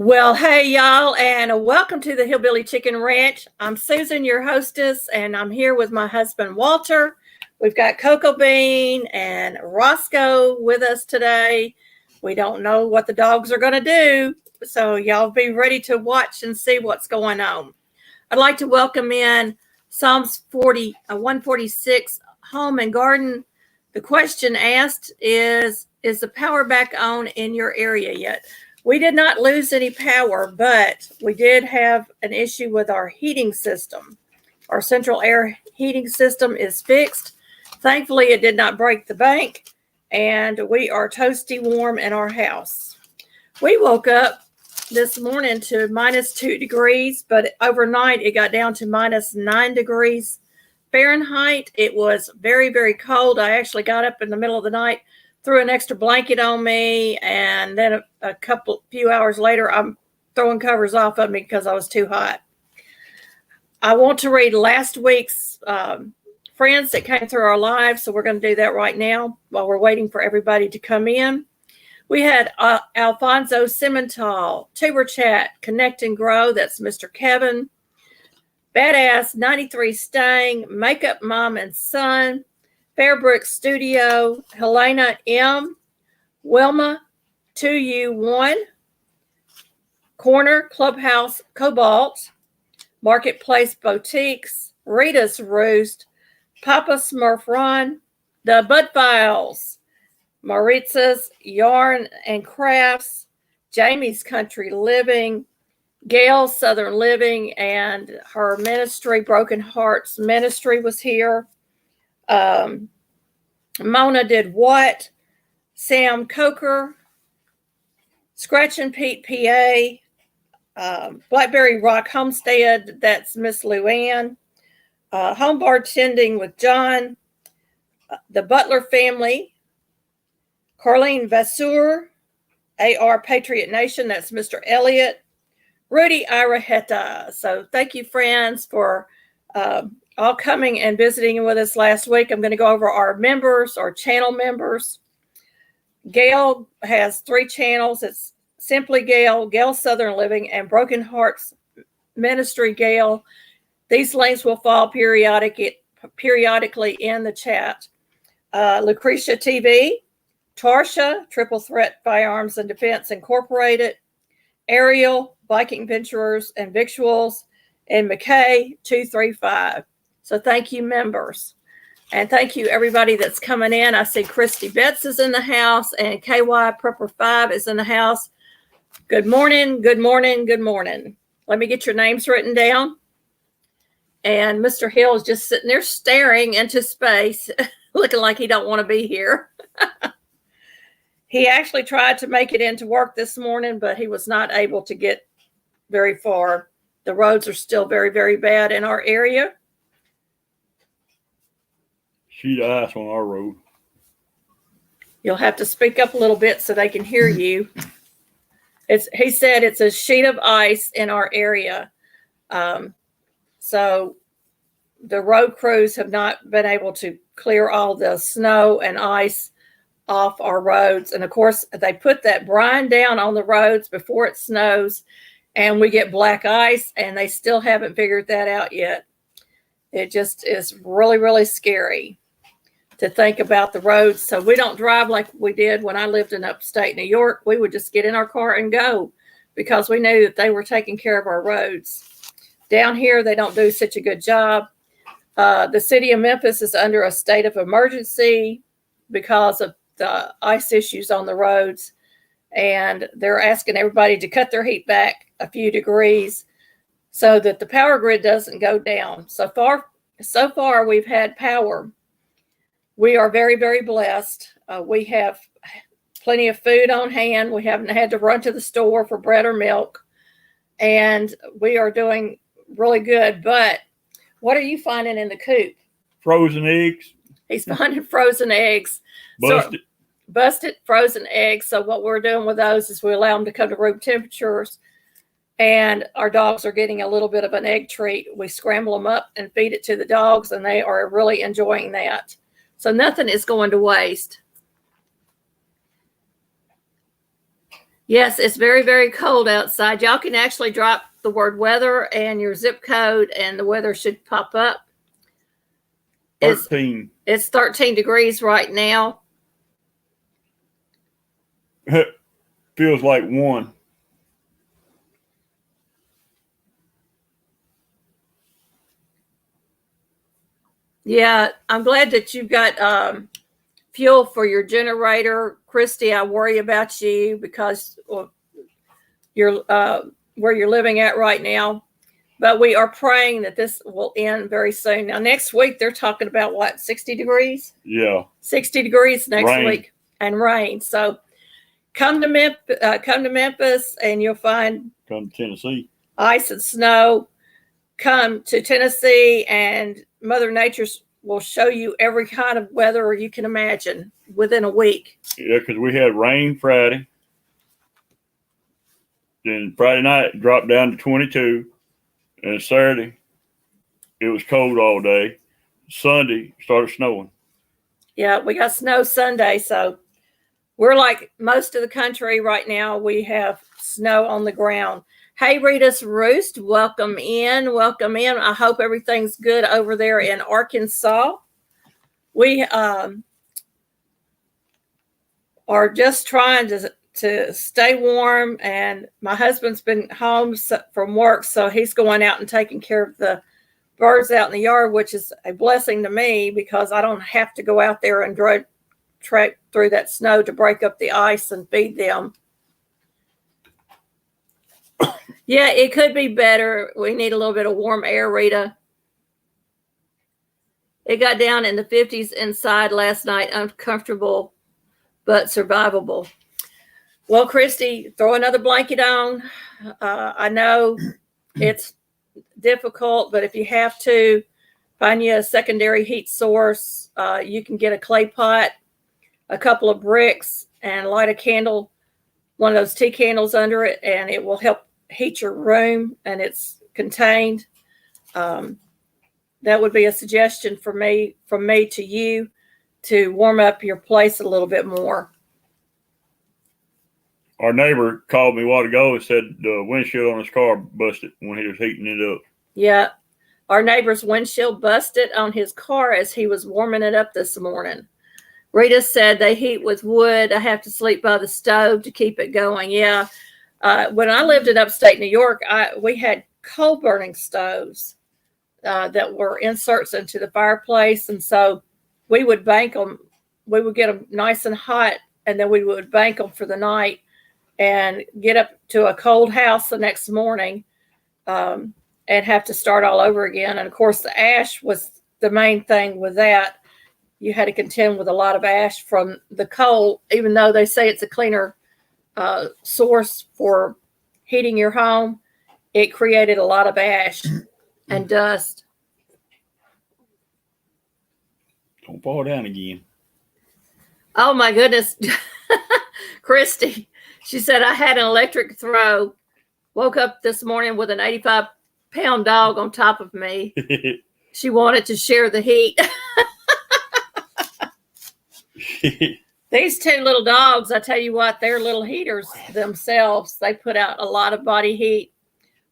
Well, hey, y'all, and welcome to the Hillbilly Chicken Ranch. I'm Susan, your hostess, and I'm here with my husband, Walter. We've got Cocoa Bean and Roscoe with us today. We don't know what the dogs are going to do, so y'all be ready to watch and see what's going on. I'd like to welcome in Psalms 146, Home and Garden. The question asked is the power back on in your area yet? We did not lose any power, but we did have an issue with our heating system. Our central air heating system is fixed. Thankfully, it did not break the bank, and we are toasty warm in our house. We woke up this morning to minus 2 degrees, but overnight it got down to minus 9 degrees Fahrenheit. It was very, very cold. I actually got up in the middle of the night, threw an extra blanket on me, and then a few hours later, I'm throwing covers off of me because I was too hot. I want to read last week's friends that came through our lives, so we're going to do that right now while we're waiting for everybody to come in. We had Alfonso Simmental, Tuber Chat, Connect and Grow, that's Mr. Kevin, Badass 93 Stang, Makeup Mom and Son, Fairbrook Studio, Helena M, Wilma 2U1, Corner Clubhouse Cobalt, Marketplace Boutiques, Rita's Roost, Papa Smurf Ron, The Bud Files, Maritza's Yarn and Crafts, Jamie's Country Living, Gail's Southern Living, and her ministry, Broken Hearts Ministry, was here. Mona Did What, Sam Coker, Scratch and Pete PA, Blackberry Rock Homestead, that's Miss Luann, Home Bartending with John, the Butler Family, Carlene Vasseur, AR Patriot Nation, that's Mr. Elliott, Rudy Iraheta. So thank you, friends, for all coming and visiting with us last week. I'm going to go over our members, our channel members. Gail has 3 channels. It's Simply Gail, Gail Southern Living, and Broken Hearts Ministry Gail. These links will fall periodically in the chat. Lucretia TV, Tarsha, Triple Threat Firearms and Defense Incorporated, Ariel, Viking Venturers and Victuals, and McKay 235. So thank you, members. And thank you, everybody that's coming in. I see Christy Betts is in the house, and KY Prepper 5 is in the house. Good morning, good morning, good morning. Let me get your names written down. And Mr. Hill is just sitting there staring into space, looking like he don't want to be here. He actually tried to make it into work this morning, but he was not able to get very far. The roads are still very, very bad in our area. Sheet of ice on our road. You'll have to speak up a little bit so they can hear you. He said it's a sheet of ice in our area. So the road crews have not been able to clear all the snow and ice off our roads. And of course, they put that brine down on the roads before it snows, and we get black ice, and they still haven't figured that out yet. It just is really, really scary to think about the roads. So we don't drive like we did when I lived in upstate New York. We would just get in our car and go because we knew that they were taking care of our roads. Down here, they don't do such a good job. The city of Memphis is under a state of emergency because of the ice issues on the roads. And they're asking everybody to cut their heat back a few degrees so that the power grid doesn't go down. So far, we've had power. We are very, very blessed. We have plenty of food on hand. We haven't had to run to the store for bread or milk. And we are doing really good. But what are you finding in the coop? Frozen eggs. He's finding frozen eggs. Busted frozen eggs. So what we're doing with those is we allow them to come to room temperatures. And our dogs are getting a little bit of an egg treat. We scramble them up and feed it to the dogs, and they are really enjoying that. So nothing is going to waste. Yes, it's very, very cold outside. Y'all can actually drop the word weather and your zip code, and the weather should pop up. 13. It's 13 degrees right now. Feels like 1. Yeah, I'm glad that you've got fuel for your generator. Christy, I worry about you because you're where you're living at right now. But we are praying that this will end very soon. Now, next week, they're talking about what, 60 degrees? Yeah. 60 degrees next Rain. week and rain. So come to Memphis and you'll find Come to Tennessee. ice and snow. Come to Tennessee and Mother Nature will show you every kind of weather you can imagine within a week. Yeah, because we had rain Friday. Then Friday night it dropped down to 22. And Saturday, it was cold all day. Sunday, started snowing. Yeah, we got snow Sunday. So we're like most of the country right now. We have snow on the ground. Hey, Rita's Roost, welcome in. Welcome in. I hope everything's good over there in Arkansas. We are just trying to stay warm, and my husband's been home from work, so he's going out and taking care of the birds out in the yard, which is a blessing to me because I don't have to go out there and trek through that snow to break up the ice and feed them. Yeah, it could be better. We need a little bit of warm air, Rita. It got down in the 50s inside last night, uncomfortable but survivable. Well, Christy, throw another blanket on. I know it's difficult, but if you have to, find you a secondary heat source. You can get a clay pot, a couple of bricks, and light a candle, one of those tea candles under it, and it will help heat your room, and it's contained. That would be a suggestion from me to you to warm up your place a little bit more. Our neighbor called me a while ago and said the windshield on his car busted when he was heating it up. Yeah, our neighbor's windshield busted on his car as he was warming it up this morning. Rita said they heat with wood. I have to sleep by the stove to keep it going. Yeah. When I lived in upstate New York, we had coal burning stoves that were inserts into the fireplace. And so we would bank them. We would get them nice and hot, and then we would bank them for the night and get up to a cold house the next morning and have to start all over again. And, of course, the ash was the main thing with that. You had to contend with a lot of ash from the coal, even though they say it's a cleaner source for heating your home. It created a lot of ash and dust. Don't fall down again. Oh my goodness. Christy, she said, I had an electric throw. Woke up this morning with an 85-pound dog on top of me. She wanted to share the heat. These two little dogs, I tell you what, they're little heaters themselves. They put out a lot of body heat.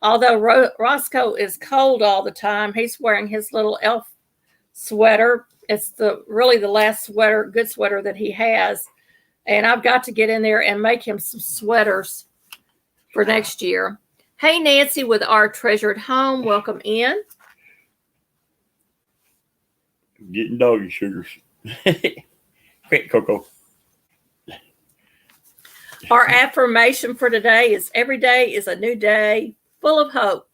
Although Roscoe is cold all the time, he's wearing his little elf sweater. It's really the last good sweater that he has. And I've got to get in there and make him some sweaters for next year. Hey, Nancy with Our Treasured Home. Welcome in. Getting doggy sugars. Great, Coco. Our affirmation for today is every day is a new day full of hope.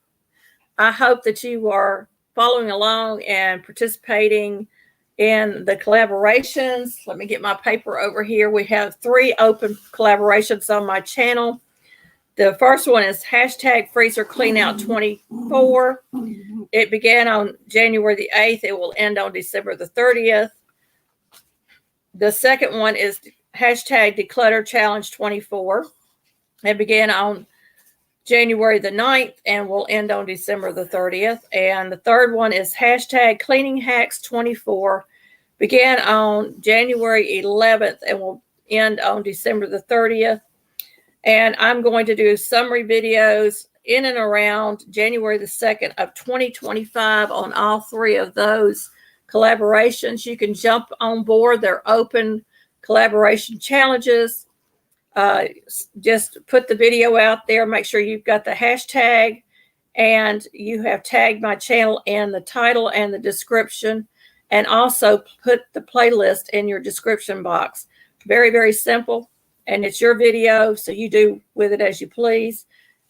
I hope that you are following along and participating in the collaborations. Let me get my paper over here. We have 3 open collaborations on my channel. The first one is hashtag freezer cleanout 24. It began on January the 8th. It will end on December the 30th. The second one is hashtag declutter challenge 24. It began on January the 9th and will end on December the 30th. And the third one is hashtag cleaning hacks 24. Began on January 11th and will end on December the 30th. And I'm going to do summary videos in and around January the 2nd of 2025 on all 3 of those collaborations. You can jump on board. They're open collaboration challenges. Just put the video out there. Make sure you've got the hashtag and you have tagged my channel in the title and the description, and also put the playlist in your description box. Very, very simple. And it's your video, so you do with it as you please.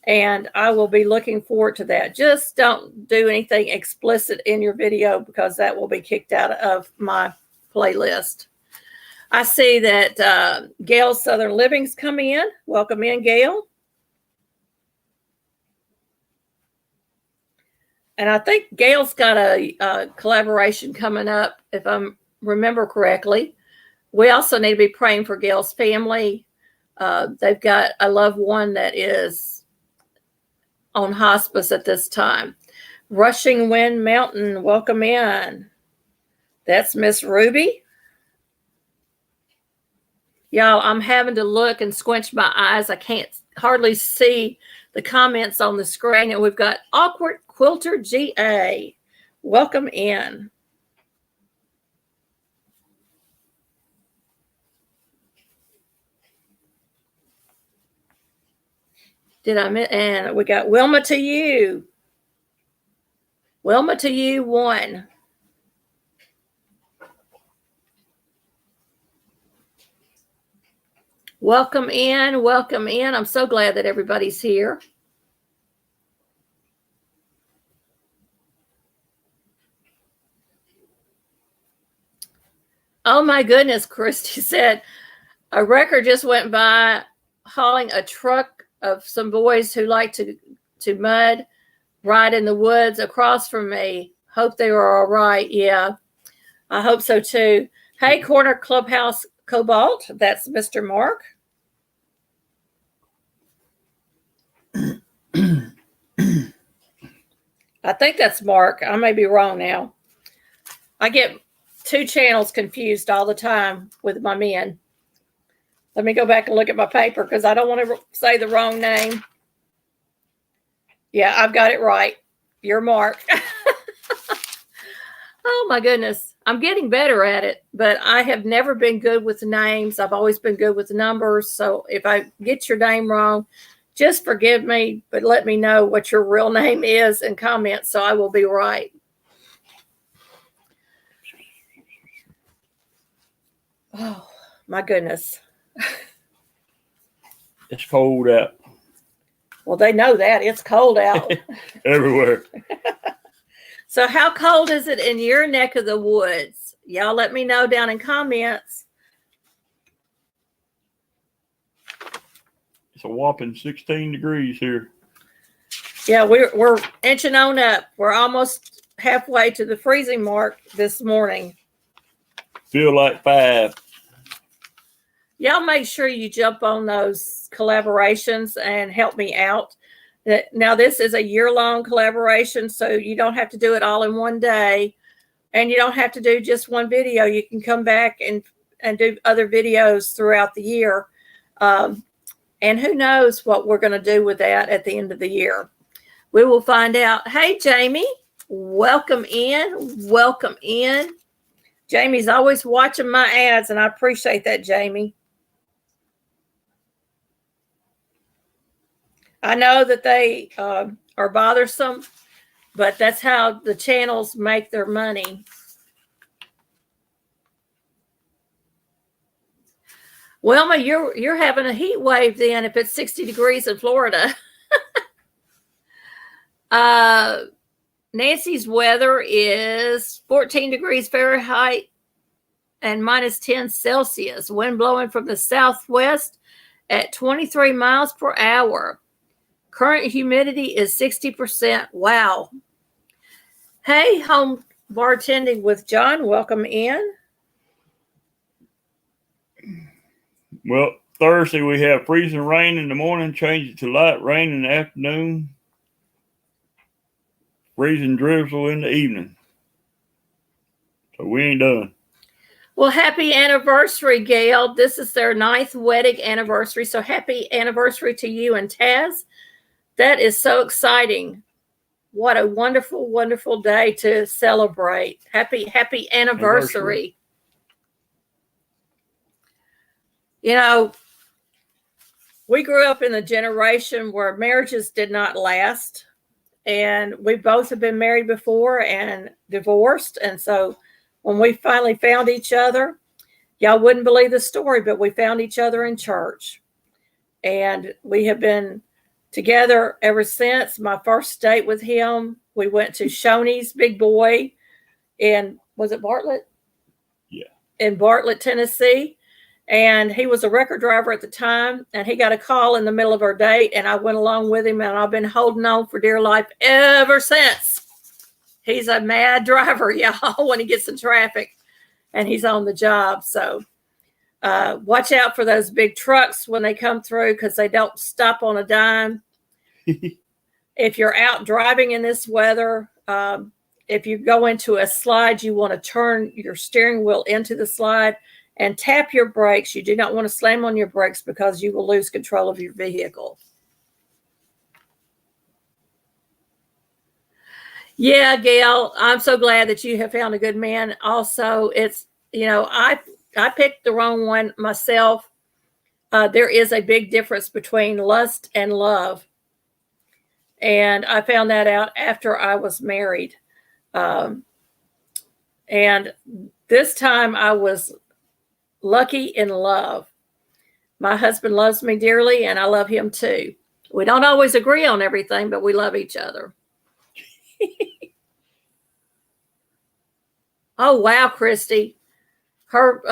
And I will be looking forward to that. Just don't do anything explicit in your video, because that will be kicked out of my playlist. I see that Gail Southern Living's coming in. Welcome in, Gail. And I think Gail's got a collaboration coming up, if I remember correctly. We also need to be praying for Gail's family. They've got a loved one that is on hospice at this time. Rushing Wind Mountain, welcome in. That's Miss Ruby. Y'all, I'm having to look and squinch my eyes. I can't hardly see the comments on the screen. And we've got Awkward Quilter GA. Welcome in. And we got Wilma to you. Wilma to you 1. Welcome in. Welcome in. I'm so glad that everybody's here. Oh my goodness, Christy said, a wrecker just went by hauling a truck of some boys who like to mud ride in the woods across from me. Hope they were all right. Yeah, I hope so too. Hey, Corner Clubhouse Cobalt, that's Mr. Mark. I think that's Mark. I may be wrong now. I get 2 channels confused all the time with my men. Let me go back and look at my paper, because I don't want to say the wrong name. Yeah, I've got it right. You're Mark. Oh my goodness. I'm getting better at it, but I have never been good with names. I've always been good with numbers. So if I get your name wrong, just forgive me, but let me know what your real name is in comments, so I will be right. Oh my goodness. It's cold out. Well, they know that. It's cold out. Everywhere. So how cold is it in your neck of the woods? Y'all let me know down in comments. It's a whopping 16 degrees here. Yeah, we're inching on up. We're almost halfway to the freezing mark this morning. Feel like 5. Y'all make sure you jump on those collaborations and help me out. Now, this is a year-long collaboration, so you don't have to do it all in one day, and you don't have to do just one video. You can come back and do other videos throughout the year. And who knows what we're going to do with that at the end of the year. We will find out. Hey, Jamie, welcome in. Welcome in. Jamie's always watching my ads, and I appreciate that, Jamie. I know that they are bothersome, but that's how the channels make their money. Wilma, you're having a heat wave then if it's 60 degrees in Florida. Nancy's weather is 14 degrees Fahrenheit and minus 10 Celsius. Wind blowing from the southwest at 23 miles per hour. Current humidity is 60%. Wow. Hey, home bartending with John. Welcome in. Well, Thursday we have freezing rain in the morning, change it to light rain in the afternoon, freezing drizzle in the evening. So we ain't done. Well, happy anniversary, Gail. This is their 9th wedding anniversary. So happy anniversary to you and Taz. That is so exciting. What a wonderful, wonderful day to celebrate. Happy anniversary. You know, we grew up in a generation where marriages did not last. And we both have been married before and divorced. And so when we finally found each other, y'all wouldn't believe the story, but we found each other in church. And we have been together ever since. My first date with him, we went to Shoney's Big Boy in, was it Bartlett? Yeah. In Bartlett, Tennessee. And he was a record driver at the time, and he got a call in the middle of our date, and I went along with him, and I've been holding on for dear life ever since. He's a mad driver, y'all, when he gets in traffic, and he's on the job. So watch out for those big trucks when they come through, because they don't stop on a dime. If you're out driving in this weather, if you go into a slide, you want to turn your steering wheel into the slide and tap your brakes. You do not want to slam on your brakes because you will lose control of your vehicle. Yeah, Gail, I'm so glad that you have found a good man. Also, it's, I picked the wrong one myself. There is a big difference between lust and love. And I found that out after I was married. And this time I was lucky in love. My husband loves me dearly, and I love him too. We don't always agree on everything, but we love each other. Oh, wow, Christy. Her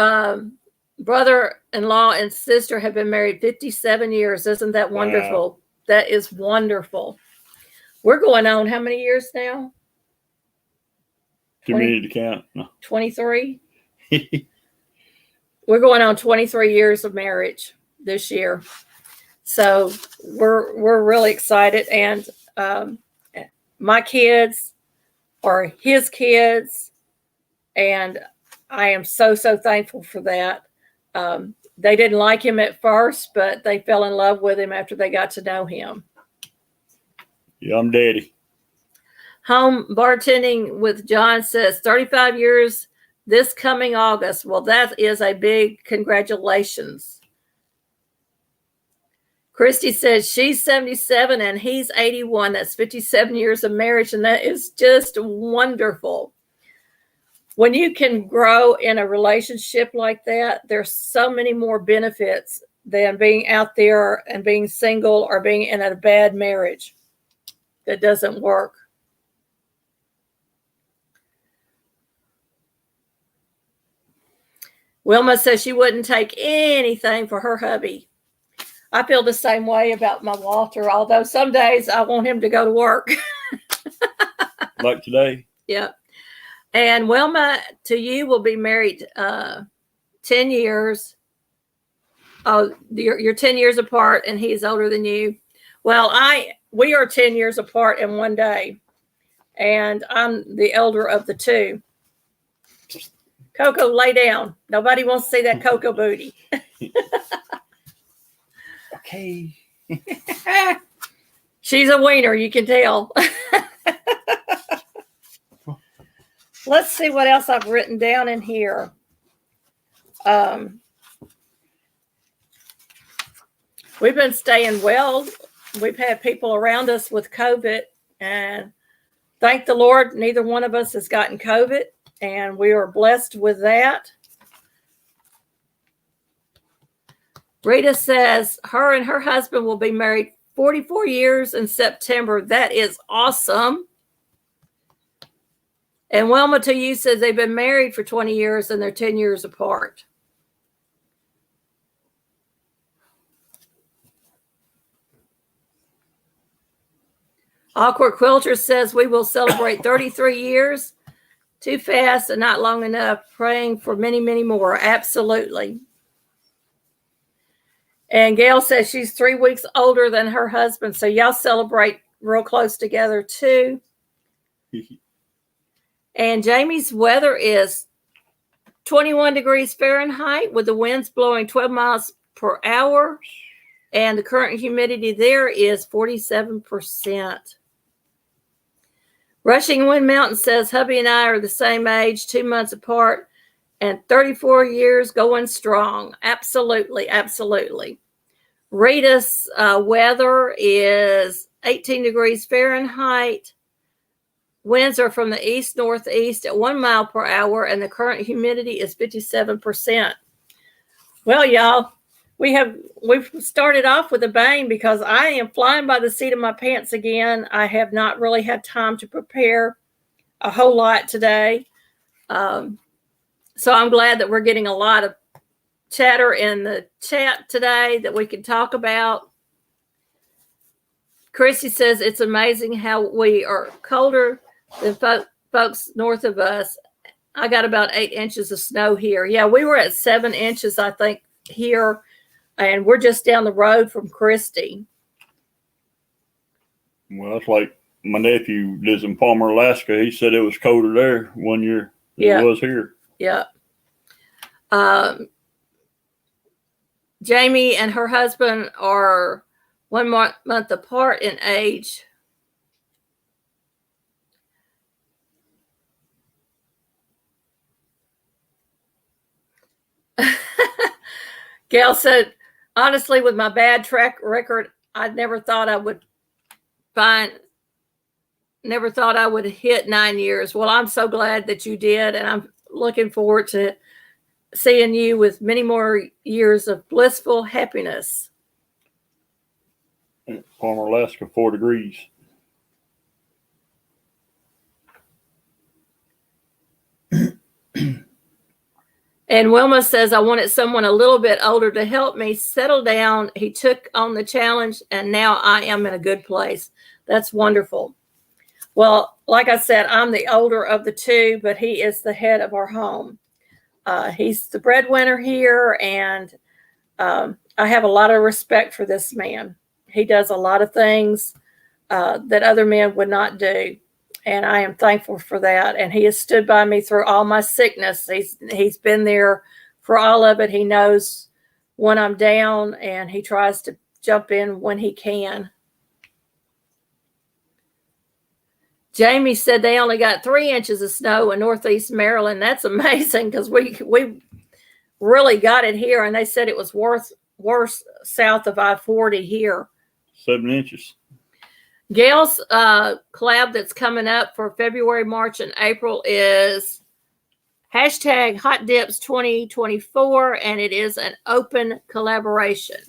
brother-in-law and sister have been married 57 years. Isn't that wonderful? Wow. That is wonderful. We're going on how many years now? Community count. No. 23? We're going on 23 years of marriage this year. So we're really excited. And my kids are his kids. And I am so thankful for that. They didn't like him at first, but they fell in love with him after they got to know him. Yeah, I'm daddy. Home bartending with John says 35 years this coming August. Well, that is a big congratulations. Christy says she's 77 and he's 81. That's 57 years of marriage, and that is just wonderful. When you can grow in a relationship like that, there's so many more benefits than being out there and being single or being in a bad marriage that doesn't work. Wilma says she wouldn't take anything for her hubby. I feel the same way about my Walter, although some days I want him to go to work. Like today. Yeah. And Wilma, to you, will be married 10 years. Oh, you're 10 years apart, and he's older than you. Well, we are 10 years apart in one day, and I'm the elder of the two. Coco, lay down. Nobody wants to see that Coco booty. Okay. She's a wiener, you can tell. Let's see what else I've written down in here. We've been staying well. We've had people around us with COVID, and thank the Lord, neither one of us has gotten COVID, and we are blessed with that. Rita says her and her husband will be married 44 years in September. That is awesome. And Wilma to you says they've been married for 20 years and they're 10 years apart. Awkward Quilter says we will celebrate 33 years. Too fast and not long enough. Praying for many, many more. Absolutely. And Gail says she's 3 weeks older than her husband. So y'all celebrate real close together too. And Jamie's weather is 21 degrees Fahrenheit with the winds blowing 12 miles per hour. And the current humidity there is 47%. Rushing Wind Mountain says hubby and I are the same age, 2 months apart, and 34 years going strong. Absolutely, absolutely. Rita's weather is 18 degrees Fahrenheit. Winds are from the east-northeast at 1 mile per hour, and the current humidity is 57%. Well, y'all, we've started off with a bang because I am flying by the seat of my pants again. I have not really had time to prepare a whole lot today. So I'm glad that we're getting a lot of chatter in the chat today that we can talk about. Chrissy says it's amazing how we are colder than folks north of us. I got about 8 inches of snow here. Yeah, we were at 7 inches, I think, here, and we're just down the road from Christie. Well, it's like my nephew lives in Palmer, Alaska. He said it was colder there one year than it was here. Yeah. Jamie and her husband are 1 month apart in age. Gail said, honestly, with my bad track record, I never thought I would hit 9 years. Well, I'm so glad that you did, and I'm looking forward to seeing you with many more years of blissful happiness. Palmer, Alaska, 4 degrees. And Wilma says, I wanted someone a little bit older to help me settle down. He took on the challenge, and now I am in a good place. That's wonderful. Well, like I said, I'm the older of the two, but he is the head of our home. He's the breadwinner here, and I have a lot of respect for this man. He does a lot of things that other men would not do, and I am thankful for that. And he has stood by me through all my sickness. He's been there for all of it. He knows when I'm down, and he tries to jump in when he can. Jamie said they only got 3 inches of snow in Northeast Maryland. That's amazing because we really got it here, and they said it was worse south of I-40 here. 7 inches. Gail's collab that's coming up for February, March, and April is hashtag Hot Dips 2024, and it is an open collaboration.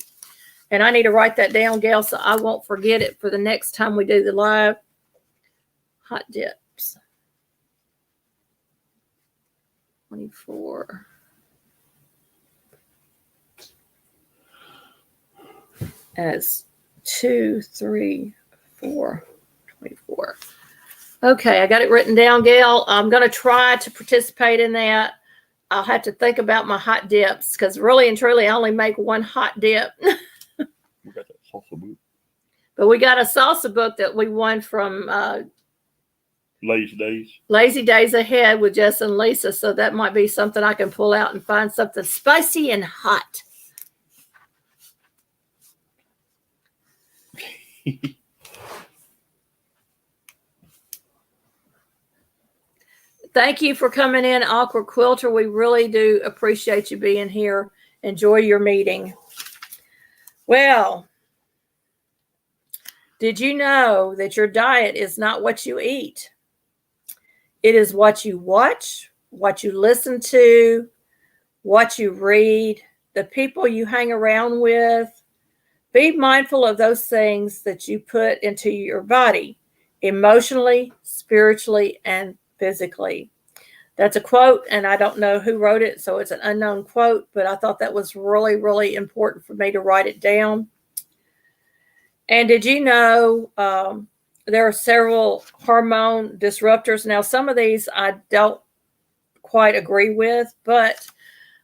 And I need to write that down, Gail, so I won't forget it for the next time we do the live. Hot Dips 24. As 2, 3, 4, 24. Okay, I got it written down, Gail. I'm going to try to participate in that. I'll have to think about my hot dips because really and truly I only make one hot dip. We got that salsa book. But we got a salsa book that we won from Lazy Days Ahead with Jess and Lisa. So that might be something I can pull out and find something spicy and hot. Thank you for coming in, Awkward Quilter. We really do appreciate you being here. Enjoy your meeting. Well, did you know that your diet is not what you eat? It is what you watch, what you listen to, what you read, the people you hang around with. Be mindful of those things that you put into your body, emotionally, spiritually, and physically. That's a quote, and I don't know who wrote it, so it's an unknown quote, but I thought that was really, really important for me to write it down. And did you know there are several hormone disruptors? Now, some of these I don't quite agree with, but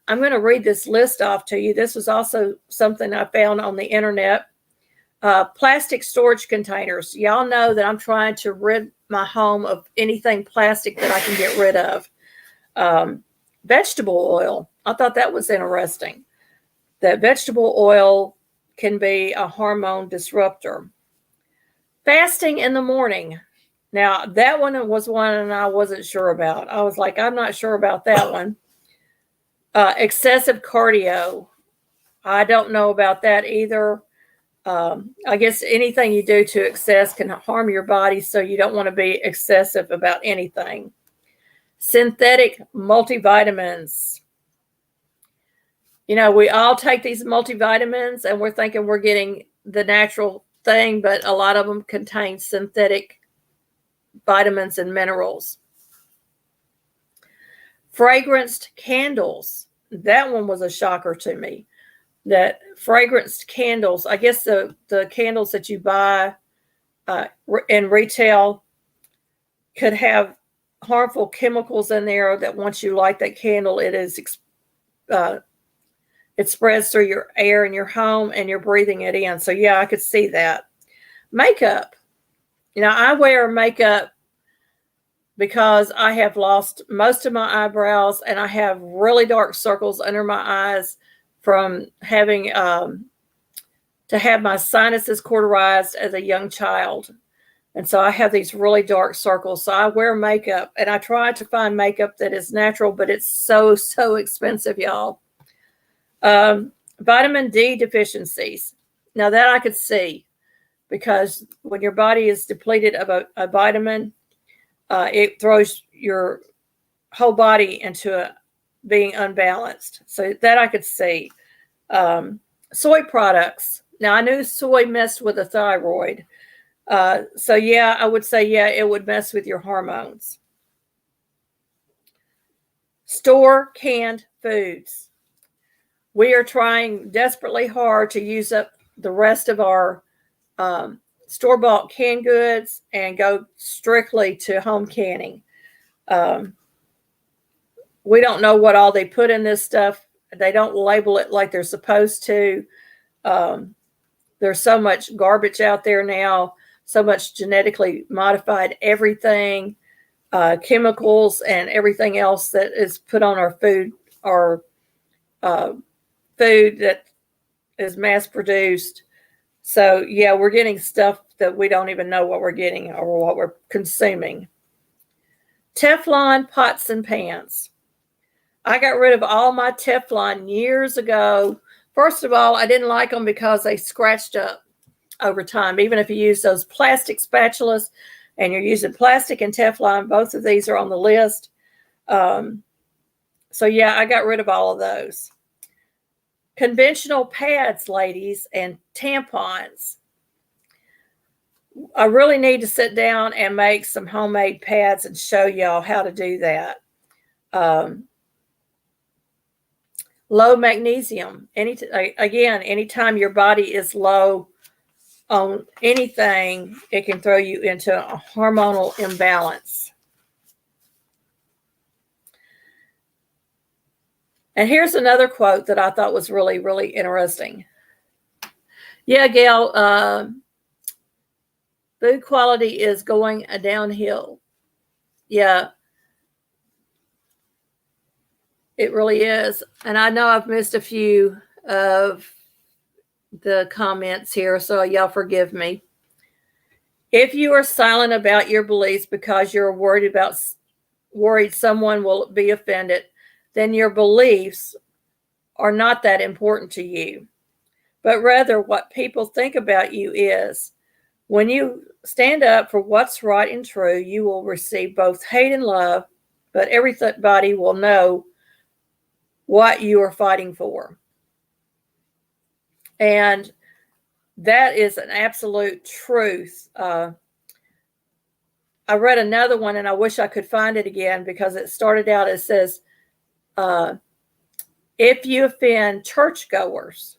I'm going to read this list off to you. This was also something I found on the internet. Plastic storage containers. Y'all know that I'm trying to rid my home of anything plastic that I can get rid of. vegetable oil. I thought that was interesting, that vegetable oil can be a hormone disruptor. Fasting in the morning. Now, that one was one I wasn't sure about. I was like, I'm not sure about that one. Excessive cardio. I don't know about that either. I guess anything you do to excess can harm your body, so you don't want to be excessive about anything. Synthetic multivitamins. You know, we all take these multivitamins and we're thinking we're getting the natural thing, but a lot of them contain synthetic vitamins and minerals. Fragranced candles. That one was a shocker to me. That fragranced candles, I guess the candles that you buy in retail could have harmful chemicals in there that once you light that candle, it spreads through your air in your home and you're breathing it in. So yeah, I could see that. Makeup. You know, I wear makeup because I have lost most of my eyebrows and I have really dark circles under my eyes from having to have my sinuses cauterized as a young child. And so I have these really dark circles. So I wear makeup and I try to find makeup that is natural, but it's so, so expensive, y'all. Vitamin D deficiencies. Now that I could see, because when your body is depleted of a vitamin, it throws your whole body into being unbalanced. So that I could see. Soy products. Now I knew soy messed with the thyroid. So yeah, I would say, yeah, it would mess with your hormones. Store canned foods. We are trying desperately hard to use up the rest of our store-bought canned goods and go strictly to home canning. We don't know what all they put in this stuff. They don't label it like they're supposed to. There's so much garbage out there now, so much genetically modified everything, chemicals and everything else that is put on our food, or food that is mass produced. So yeah, we're getting stuff that we don't even know what we're getting or what we're consuming. Teflon pots and pans. I got rid of all my Teflon years ago. First of all, I didn't like them because they scratched up over time. Even if you use those plastic spatulas and you're using plastic and Teflon, both of these are on the list. So yeah, I got rid of all of those. Conventional pads, ladies, and tampons. I really need to sit down and make some homemade pads and show y'all how to do that. Low magnesium. Anytime your body is low on anything, it can throw you into a hormonal imbalance. And here's another quote that I thought was really, really interesting. Yeah, Gail, food quality is going downhill. Yeah, it really is. And I know I've missed a few of the comments here, so y'all forgive me. If you are silent about your beliefs because you're worried someone will be offended, then your beliefs are not that important to you. But rather what people think about you is. When you stand up for what's right and true, you will receive both hate and love, but everybody will know what you are fighting for. And that is an absolute truth. I read another one, and I wish I could find it again, because it started out, it says, if you offend churchgoers,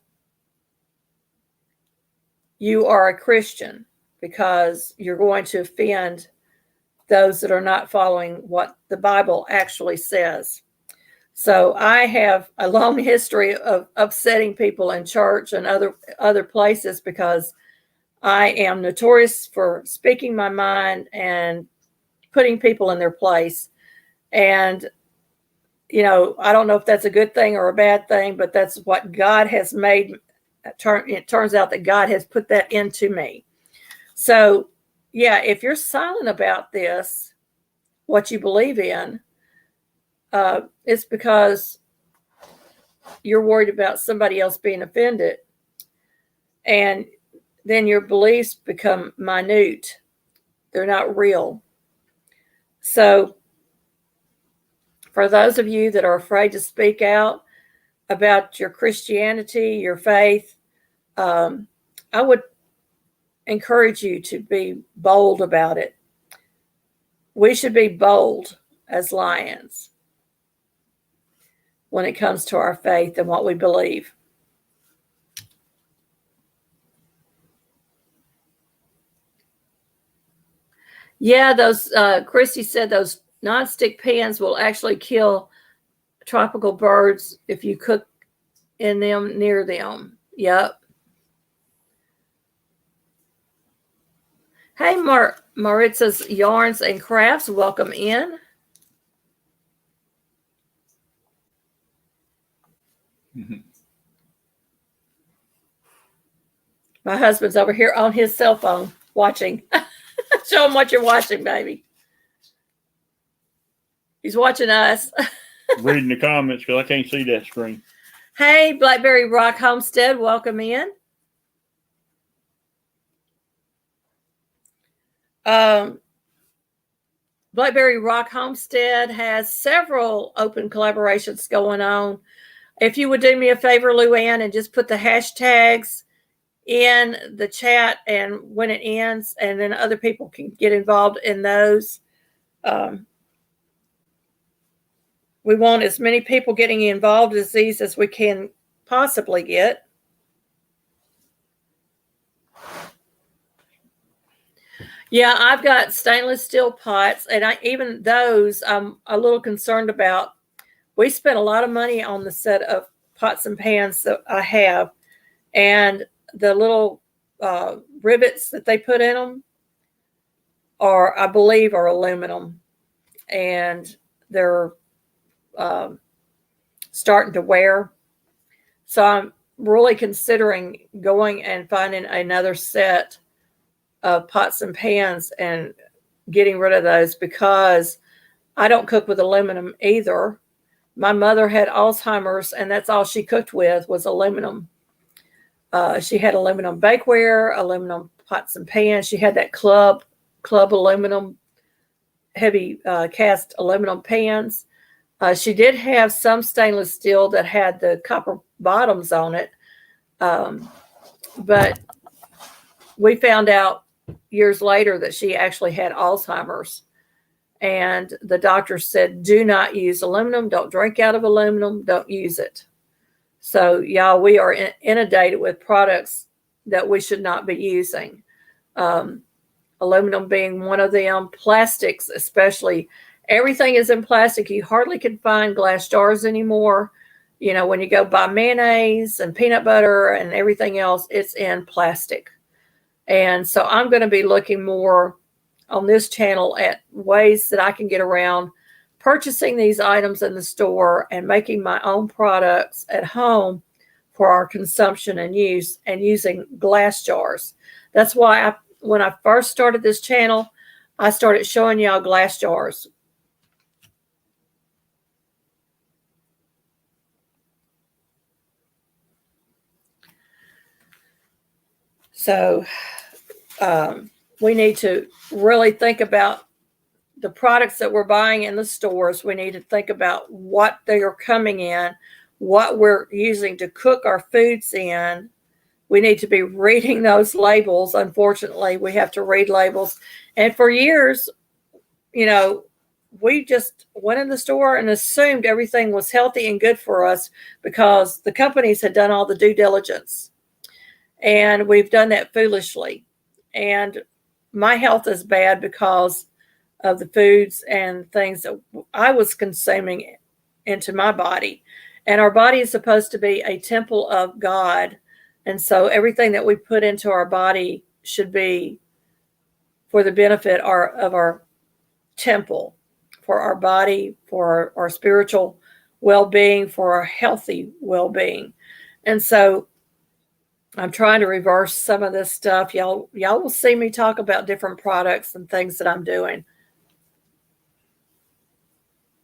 you are a Christian, because you're going to offend those that are not following what the Bible actually says. So I have a long history of upsetting people in church and other places, because I am notorious for speaking my mind and putting people in their place. And I don't know if that's a good thing or a bad thing, but that's what God has made. It turns out that God has put that into me. So, yeah, if you're silent about this, what you believe in, it's because you're worried about somebody else being offended. And then your beliefs become minute. They're not real. So, for those of you that are afraid to speak out about your Christianity, your faith, I would encourage you to be bold about it. We should be bold as lions when it comes to our faith and what we believe. Yeah, those Christy said those nonstick pans will actually kill tropical birds if you cook in them near them. Yep. Hey, Maritza's Yarns and Crafts, welcome in. Mm-hmm. My husband's over here on his cell phone watching. Show him what you're watching, baby. He's watching us. Reading the comments because I can't see that screen. Hey, Blackberry Rock Homestead, welcome in. Blackberry Rock Homestead has several open collaborations going on. If you would do me a favor, Luann, and just put the hashtags in the chat and when it ends, and then other people can get involved in those. We want as many people getting involved in these as we can possibly get. Yeah, I've got stainless steel pots, and even those I'm a little concerned about. We spent a lot of money on the set of pots and pans that I have, and the little rivets that they put in them are, I believe, are aluminum, and they're starting to wear. So I'm really considering going and finding another set of pots and pans and getting rid of those, because I don't cook with aluminum either. My mother had Alzheimer's, and that's all she cooked with was aluminum. She had aluminum bakeware, aluminum pots and pans. She had that club aluminum, heavy cast aluminum pans. She did have some stainless steel that had the copper bottoms on it. But we found out years later that she actually had Alzheimer's. And the doctor said, do not use aluminum. Don't drink out of aluminum. Don't use it. So, y'all, we are inundated with products that we should not be using. Aluminum being one of them. Plastics, especially. Everything is in plastic. You hardly can find glass jars anymore. When you go buy mayonnaise and peanut butter and everything else, it's in plastic. And so I'm going to be looking more on this channel at ways that I can get around purchasing these items in the store and making my own products at home for our consumption and use, and using glass jars. That's why when I first started this channel, I started showing y'all glass jars. So we need to really think about the products that we're buying in the stores. We need to think about what they are coming in, what we're using to cook our foods in. We need to be reading those labels. Unfortunately, we have to read labels. And for years, we just went in the store and assumed everything was healthy and good for us because the companies had done all the due diligence. And we've done that foolishly. And my health is bad because of the foods and things that I was consuming into my body. And our body is supposed to be a temple of God. And so everything that we put into our body should be for the benefit of our temple, for our body, for our spiritual well-being for our healthy well-being. And so I'm trying to reverse some of this stuff. Y'all will see me talk about different products and things that I'm doing.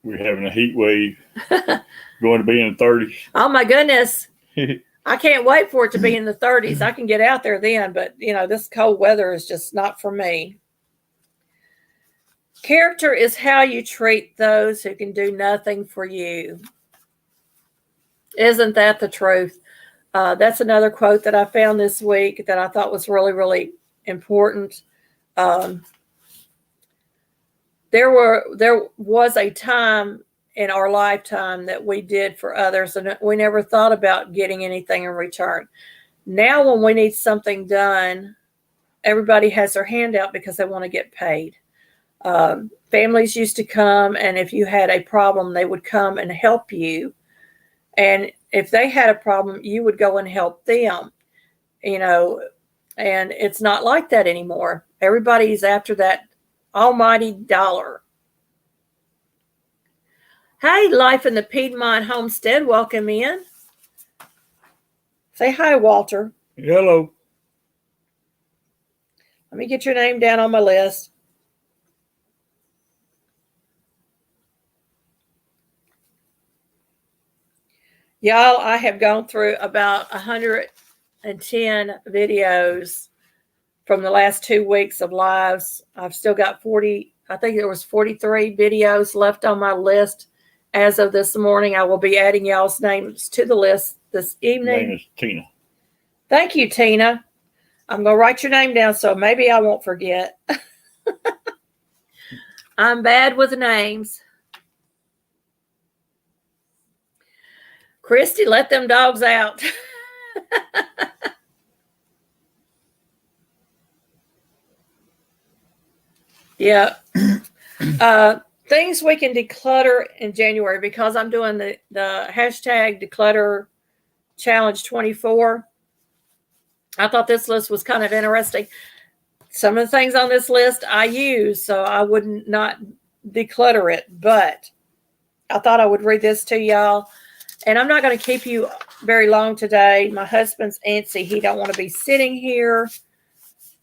We're having a heat wave going to be in the 30s. Oh my goodness. I can't wait for it to be in the 30s. I can get out there then, but this cold weather is just not for me. Character is how you treat those who can do nothing for you. Isn't that the truth? That's another quote that I found this week that I thought was really, really important. There was a time in our lifetime that we did for others, and we never thought about getting anything in return. Now, when we need something done, everybody has their hand out because they want to get paid. Families used to come, and if you had a problem, they would come and help you. And if they had a problem, you would go and help them, and it's not like that anymore. Everybody's after that almighty dollar. Hey, Life in the Piedmont Homestead, welcome in. Say hi, Walter. Hello. Let me get your name down on my list. Y'all, I have gone through about 110 videos from the last 2 weeks of lives. I've still got 40, I think there was 43 videos left on my list. As of this morning, I will be adding y'all's names to the list this evening. My name is Tina. Thank you, Tina. I'm going to write your name down so maybe I won't forget. I'm bad with names. Christy, let them dogs out. Yeah. Things we can declutter in January, because I'm doing the hashtag declutter challenge 24. I thought this list was kind of interesting. Some of the things on this list I use, so I wouldn't not declutter it, but I thought I would read this to y'all. And I'm not going to keep you very long today. My husband's antsy. He don't want to be sitting here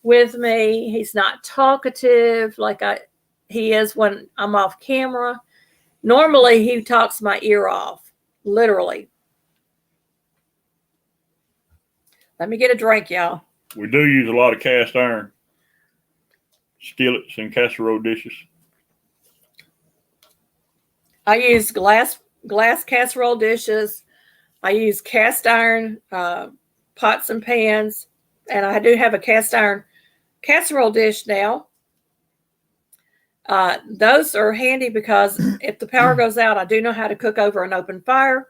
with me. He's not talkative like he is when I'm off camera. Normally, he talks my ear off, literally. Let me get a drink, y'all. We do use a lot of cast iron skillets and casserole dishes. I use glass casserole dishes. I use cast iron pots and pans, and I do have a cast iron casserole dish now. Those are handy because if the power goes out, I do know how to cook over an open fire,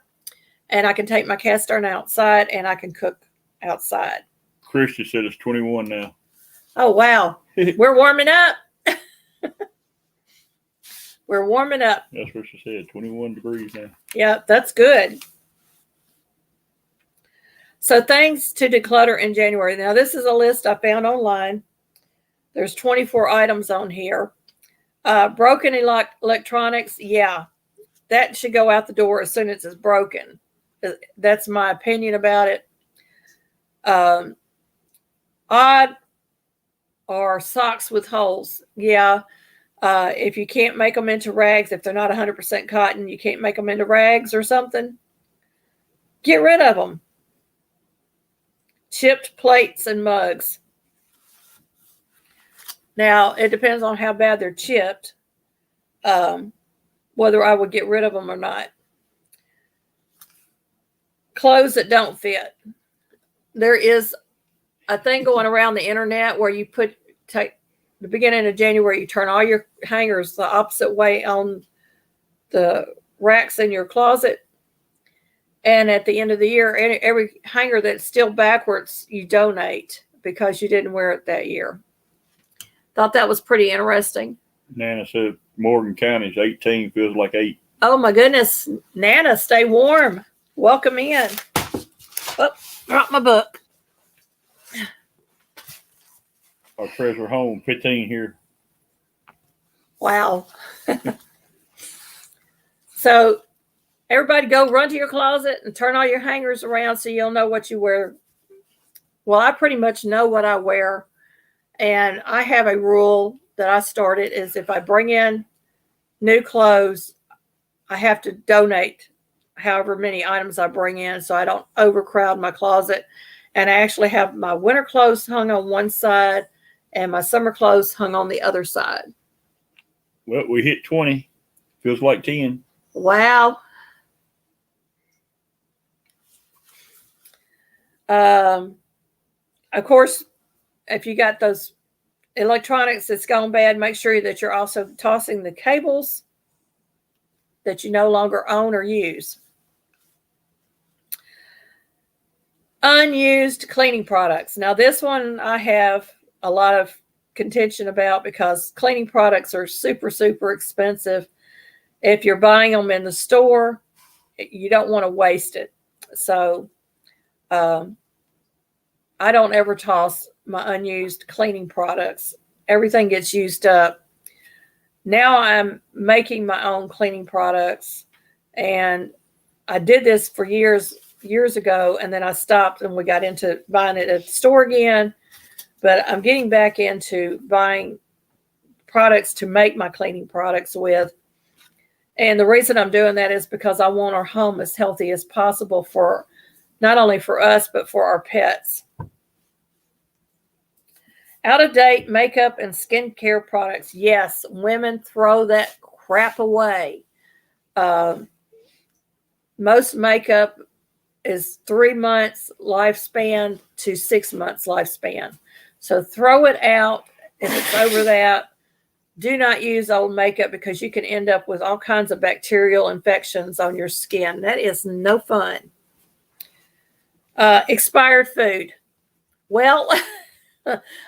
and I can take my cast iron outside and I can cook outside. Christy said it's 21 now. Oh, wow. We're warming up. We're warming up. That's what she said, 21 degrees now. Yeah, that's good. So things to declutter in January. Now, this is a list I found online. There's 24 items on here. Broken electronics, yeah, that should go out the door as soon as it's broken. That's my opinion about it. Odd or socks with holes, yeah. If you can't make them into rags, if they're not 100% cotton, you can't make them into rags or something, get rid of them. Chipped plates and mugs. Now, it depends on how bad they're chipped, whether I would get rid of them or not. Clothes that don't fit. There is a thing going around the internet where you take the beginning of January, you turn all your hangers the opposite way on the racks in your closet. And at the end of the year, every hanger that's still backwards, you donate because you didn't wear it that year. Thought that was pretty interesting. Nana said Morgan County's 18, feels like 8. Oh, my goodness. Nana, stay warm. Welcome in. Oh, dropped my book. Our treasure home, 15 here. Wow. So Everybody go run to your closet and turn all your hangers around so you'll know what you wear. Well, I pretty much know what I wear. And I have a rule that I started is if I bring in new clothes, I have to donate however many items I bring in so I don't overcrowd my closet. And I actually have my winter clothes hung on one side and my summer clothes hung on the other side. Well, we hit 20. Feels like 10. Wow. Of course, if you got those electronics that's gone bad, make sure that you're also tossing the cables that you no longer own or use. Unused cleaning products. Now, this one I have a lot of contention about because cleaning products are super, super expensive. If you're buying them in the store, you don't want to waste it. So I don't ever toss my unused cleaning products. Everything gets used up. Now I'm making my own cleaning products, and I did this for years ago, and then I stopped and we got into buying it at the store again. But I'm getting back into buying products to make my cleaning products with. And the reason I'm doing that is because I want our home as healthy as possible for not only for us, but for our pets. Out of date makeup and skincare products. Yes, women throw that crap away. Most makeup is 3 months lifespan to 6 months lifespan. So throw it out if it's over that. Do not use old makeup because you can end up with all kinds of bacterial infections on your skin. That is no fun. Expired food. Well,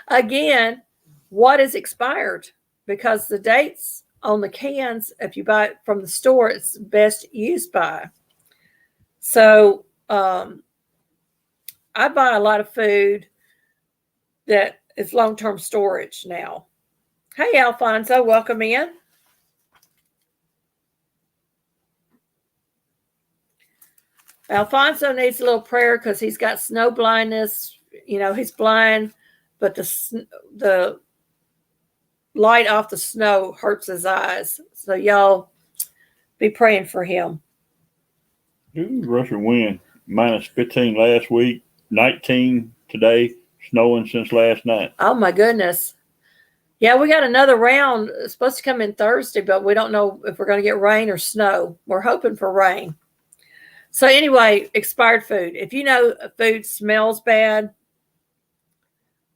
again, what is expired? Because the dates on the cans, if you buy it from the store, it's best used by. So I buy a lot of food that is long-term storage now. Hey, Alfonso, welcome in. Alfonso needs a little prayer because he's got snow blindness. You know, he's blind, but the light off the snow hurts his eyes. So y'all be praying for him. Ooh, rushing wind. Minus 15 last week, 19 today, snowing since last night. Oh, my goodness. Yeah, we got another round. It's supposed to come in Thursday, but we don't know if we're going to get rain or snow. We're hoping for rain. So anyway, expired food. If you know food smells bad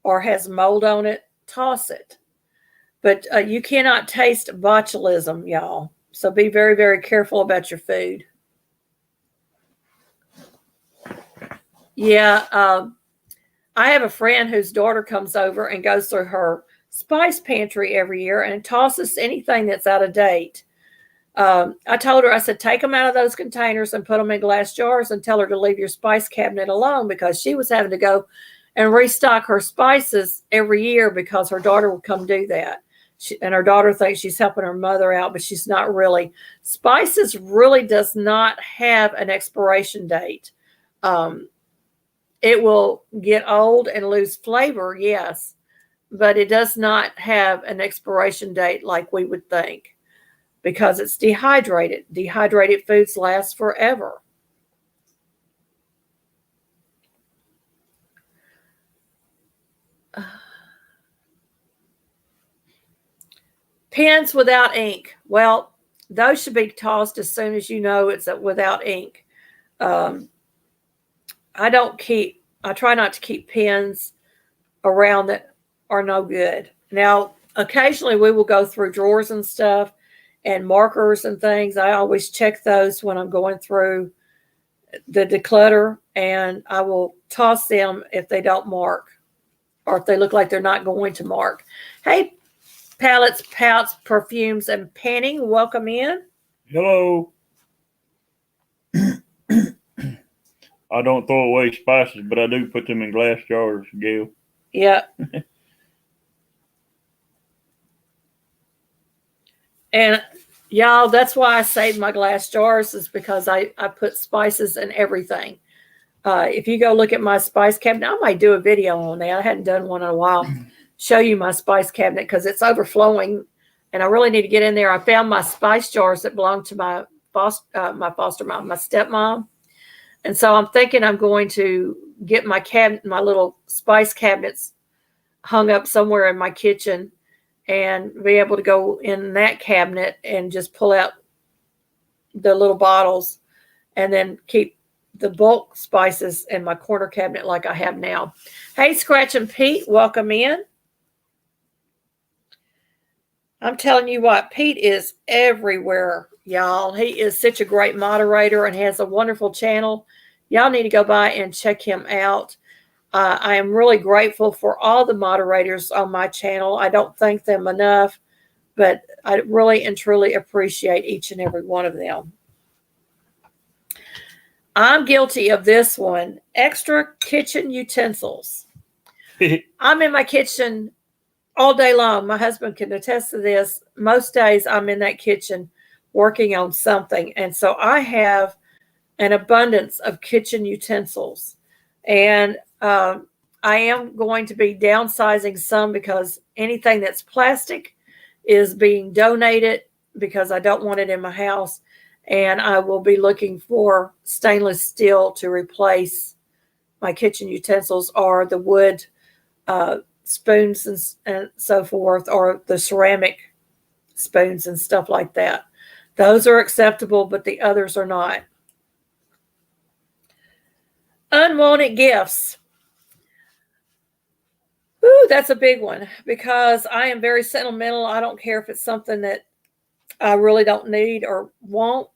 or has mold on it, toss it. But you cannot taste botulism, y'all. So be very, very careful about your food. Yeah, I have a friend whose daughter comes over and goes through her spice pantry every year and tosses anything that's out of date. I told her, I said, take them out of those containers and put them in glass jars and tell her to leave your spice cabinet alone because she was having to go and restock her spices every year because her daughter would come do that. And her daughter thinks she's helping her mother out, but she's not really. Spices really does not have an expiration date. It will get old and lose flavor, yes, but it does not have an expiration date like we would think because it's dehydrated. Dehydrated foods last forever. Pens without ink. Well, those should be tossed as soon as you know it's without ink. I try not to keep pens around that are no good. Now, occasionally we will go through drawers and stuff and markers and things. I always check those when I'm going through the declutter, and I will toss them if they don't mark or if they look like they're not going to mark. Hey, palettes, pouts, perfumes, and panning, welcome in. Hello. I don't throw away spices, but I do put them in glass jars, Gail. Yeah. And Y'all, that's why I saved my glass jars, is because I put spices in everything. If you go look at my spice cabinet, I might do a video on that. I hadn't done one in a while. Show you my spice cabinet because it's overflowing, and I really need to get in there. I found my spice jars that belong to my foster mom, my stepmom, and so I'm thinking I'm going to get my little spice cabinets hung up somewhere in my kitchen, and be able to go in that cabinet and just pull out the little bottles, and then keep the bulk spices in my corner cabinet like I have now. Hey, Scratch and Pete, welcome in. I'm telling you what, Pete is everywhere, y'all. He is such a great moderator and has a wonderful channel. Y'all need to go by and check him out. I am really grateful for all the moderators on my channel. I don't thank them enough, but I really and truly appreciate each and every one of them. I'm guilty of this one. Extra kitchen utensils. I'm in my kitchen all day long. My husband can attest to this. Most days I'm in that kitchen working on something. And so I have an abundance of kitchen utensils. And I am going to be downsizing some because anything that's plastic is being donated because I don't want it in my house. And I will be looking for stainless steel to replace my kitchen utensils, or the wood spoons and so forth, or the ceramic spoons and stuff like that. Those are acceptable, but the others are not. Unwanted gifts. Ooh, that's a big one because I am very sentimental. I don't care if it's something that I really don't need or want.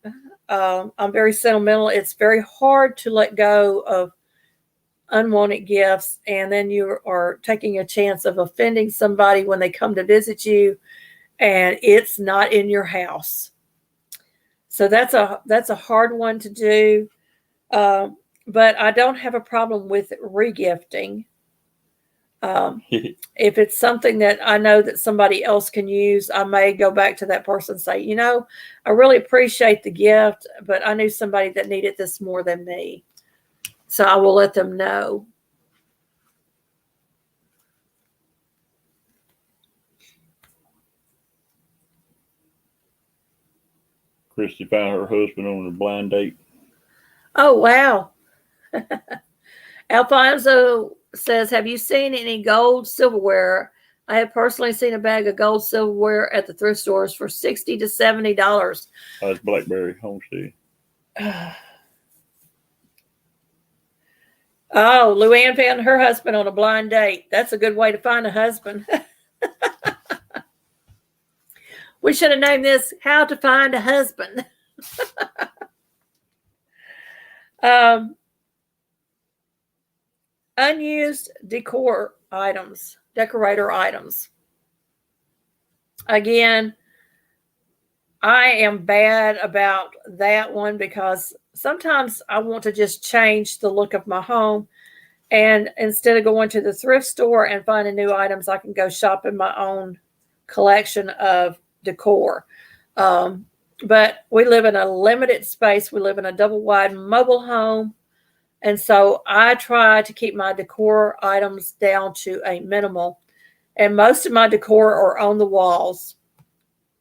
I'm very sentimental. It's very hard to let go of unwanted gifts, and then you are taking a chance of offending somebody when they come to visit you and it's not in your house. So that's a hard one to do. But I don't have a problem with regifting. If it's something that I know that somebody else can use, I may go back to that person and say, I really appreciate the gift, but I knew somebody that needed this more than me. So I will let them know. Christy found her husband on a blind date. Oh, wow. Alfonso says, have you seen any gold silverware? I have personally seen a bag of gold silverware at the thrift stores for $60 to $70. That's Blackberry Homestead. Oh, Luann found her husband on a blind date. That's a good way to find a husband. We should have named this How to Find a Husband. Unused decorator items. Again, I am bad about that one because sometimes I want to just change the look of my home. And instead of going to the thrift store and finding new items, I can go shop in my own collection of decor. But we live in a limited space. We live in a double wide mobile home. And so I try to keep my decor items down to a minimal. And most of my decor are on the walls.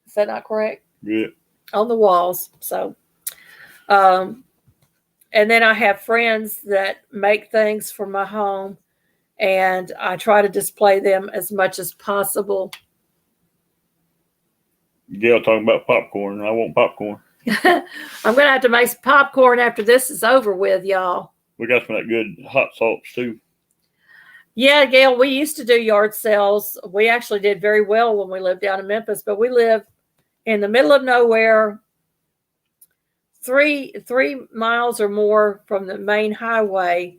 Is that not correct? Yeah. On the walls. So, and then I have friends that make things for my home, and I try to display them as much as possible. Gail talking about popcorn. I want popcorn. I'm going to have to make some popcorn after this is over with, y'all. We got some of that good hot sauce too. Yeah, Gail, we used to do yard sales. We actually did very well when we lived down in Memphis, but we live in the middle of nowhere, three miles or more from the main highway.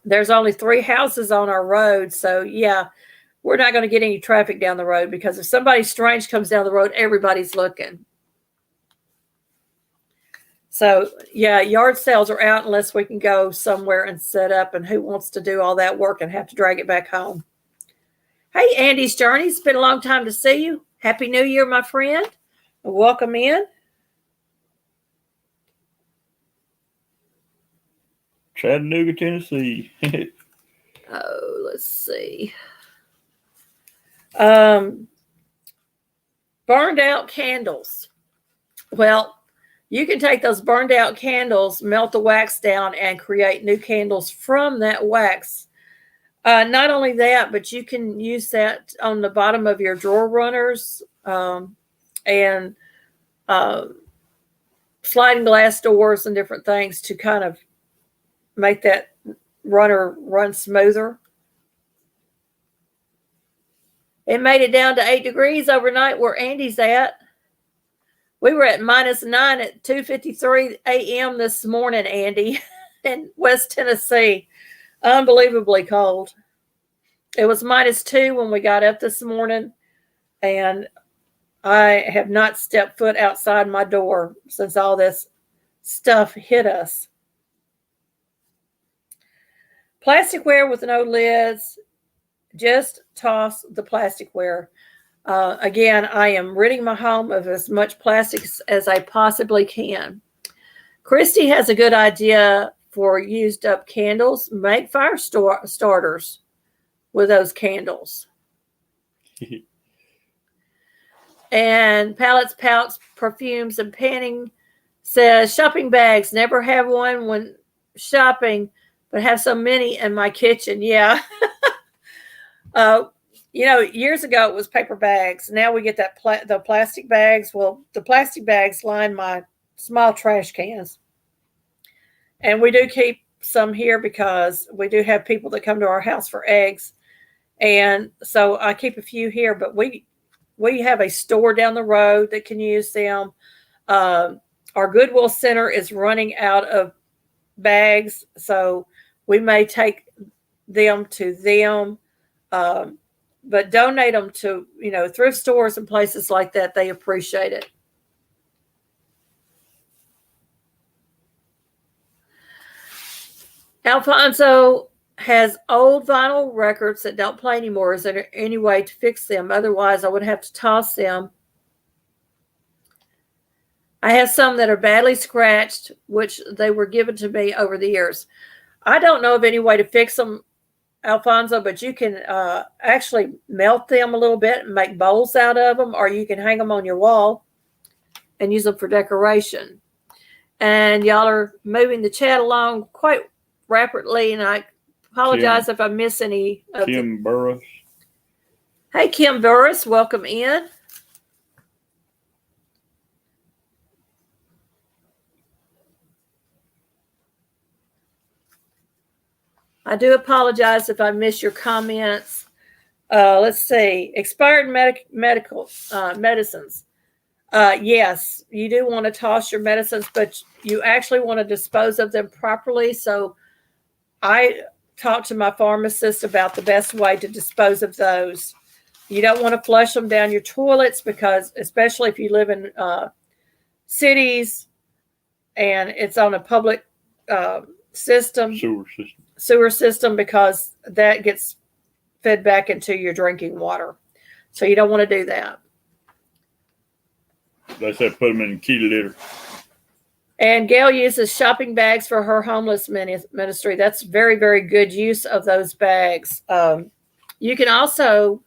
There's only 3 houses on our road. So, yeah, we're not going to get any traffic down the road because if somebody strange comes down the road, everybody's looking. So, yeah, yard sales are out unless we can go somewhere and set up. And who wants to do all that work and have to drag it back home? Hey, Andy's Journey. It's been a long time to see you. Happy New Year, my friend. Welcome in. Chattanooga, Tennessee. Oh, let's see. Burned out candles. Well, you can take those burned out candles, melt the wax down, and create new candles from that wax. Not only that, but you can use that on the bottom of your drawer runners and sliding glass doors and different things to kind of make that runner run smoother. It made it down to 8 degrees overnight where Andy's at. We were at -9 at 2:53 a.m. this morning, Andy, in West Tennessee. Unbelievably cold. It was -2 when we got up this morning, and I have not stepped foot outside my door since all this stuff hit us. Plasticware with no lids, just toss the plasticware. Again, I am ridding my home of as much plastics as I possibly can. Christy has a good idea for used up candles. Make fire starters with those candles. And Pallets, Pouts, Perfumes, and Panning says, shopping bags. Never have one when shopping, but have so many in my kitchen. Yeah. Years ago it was paper bags. Now we get that the plastic bags. Well, the plastic bags line my small trash cans. And we do keep some here because we do have people that come to our house for eggs. And so I keep a few here, but we have a store down the road that can use them. Our Goodwill Center is running out of bags, so we may take them to them. But donate them to, thrift stores and places like that. They appreciate it. Alfonso has old vinyl records that don't play anymore. Is there any way to fix them? Otherwise, I would have to toss them. I have some that are badly scratched, which they were given to me over the years. I don't know of any way to fix them, Alfonso, but you can actually melt them a little bit and make bowls out of them, or you can hang them on your wall and use them for decoration. And y'all are moving the chat along quite rapidly, and I apologize if I miss any of Kim Burris. Hey, Kim Burris, welcome in. I do apologize if I miss your comments. Let's see. Expired medicines. Yes, you do want to toss your medicines, but you actually want to dispose of them properly. So I talked to my pharmacist about the best way to dispose of those. You don't want to flush them down your toilets because, especially if you live in cities and it's on a public sewer system, because that gets fed back into your drinking water. So you don't want to do that. They said put them in a kitty litter. And Gail uses shopping bags for her homeless ministry. That's very, very good use of those bags. You can also,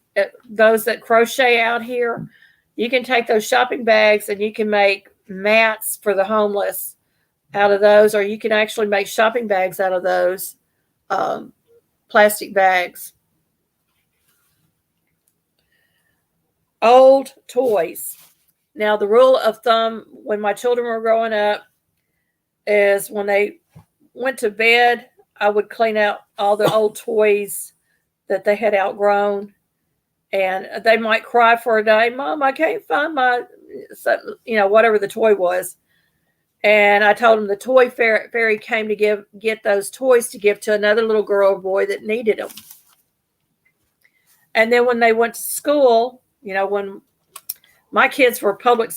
those that crochet out here, you can take those shopping bags and you can make mats for the homeless out of those, or you can actually make shopping bags out of those plastic bags. Old toys. Now, the rule of thumb when my children were growing up is when they went to bed, I would clean out all the old toys that they had outgrown. And they might cry for a day, Mom, I can't find my, whatever the toy was. And I told them the toy fairy came to get those toys to give to another little girl or boy that needed them. And then when they went to school, when my kids were put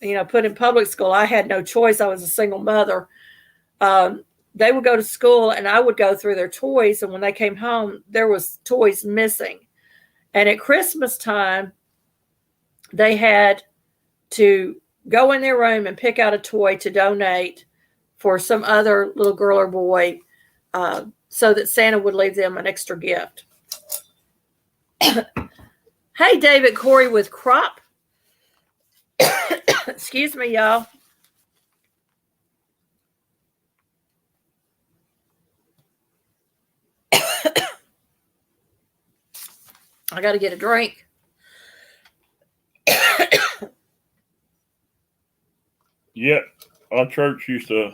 in public school, I had no choice. I was a single mother. They would go to school and I would go through their toys. And when they came home, there was toys missing. And at Christmas time, they had to go in their room and pick out a toy to donate for some other little girl or boy, so that Santa would leave them an extra gift. Hey, David Corey with Crop. Excuse me, y'all. I got to get a drink. Yep. Our church used to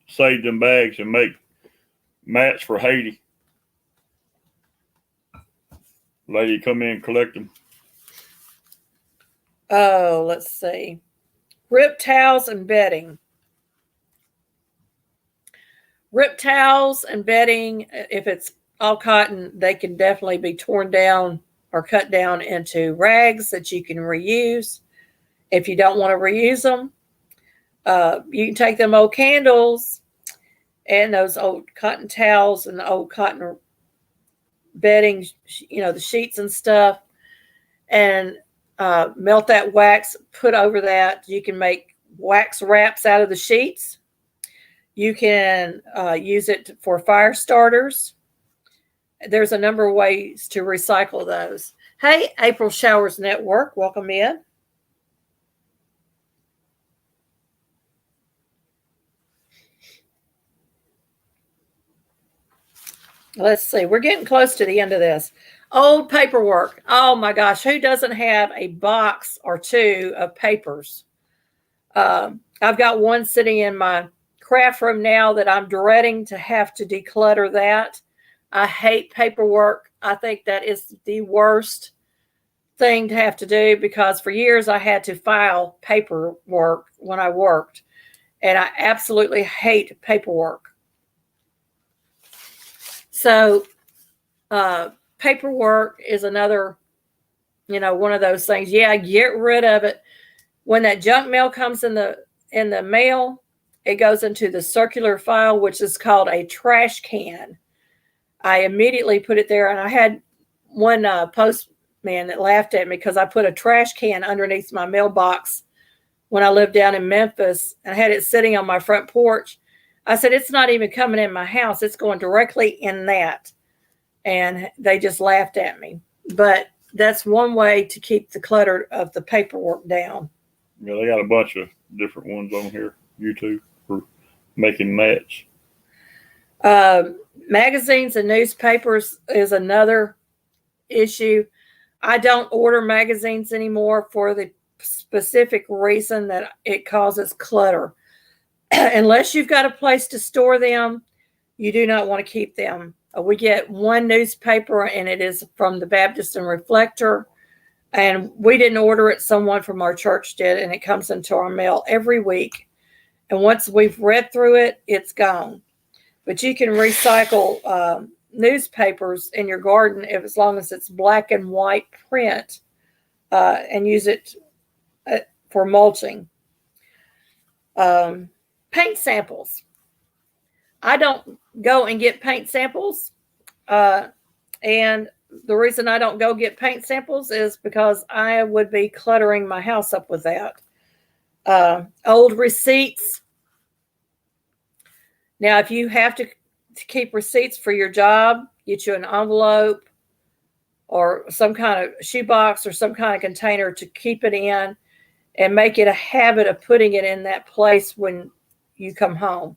save them bags and make mats for Haiti. Lady come in and collect them. Oh, let's see. Rip towels and bedding. Rip towels and bedding, if it's all cotton, they can definitely be torn down or cut down into rags that you can reuse. If you don't want to reuse them, you can take them old candles and those old cotton towels and the old cotton bedding, the sheets and stuff, and melt that wax, put over that. You can make wax wraps out of the sheets. You can use it for fire starters. There's a number of ways to recycle those. Hey, April Showers Network, welcome in. Let's see. We're getting close to the end of this. Old paperwork. Oh my gosh, who doesn't have a box or two of papers? I've got one sitting in my craft room now that I'm dreading to have to declutter that. I hate paperwork. I think that is the worst thing to have to do, because for years I had to file paperwork when I worked, and I absolutely hate paperwork. So paperwork is another, one of those things. Yeah, get rid of it. When that junk mail comes in the mail, it goes into the circular file, which is called a trash can. I immediately put it there, and I had one postman that laughed at me because I put a trash can underneath my mailbox when I lived down in Memphis, and I had it sitting on my front porch. I said, it's not even coming in my house. It's going directly in that. And they just laughed at me. But that's one way to keep the clutter of the paperwork down. Yeah, they got a bunch of different ones on here, YouTube, for making mats. Magazines and newspapers is another issue. I don't order magazines anymore for the specific reason that it causes clutter. Unless you've got a place to store them, you do not want to keep them. We get one newspaper, and it is from the Baptist and Reflector, and we didn't order it. Someone from our church did, and it comes into our mail every week. And once we've read through it, it's gone. But you can recycle newspapers in your garden as long as it's black and white print, and use it for mulching. Paint samples. I don't go and get paint samples. And the reason I don't go get paint samples is because I would be cluttering my house up with that. Old receipts. Now, if you have to keep receipts for your job, get you an envelope or some kind of shoebox or some kind of container to keep it in, and make it a habit of putting it in that place when you come home.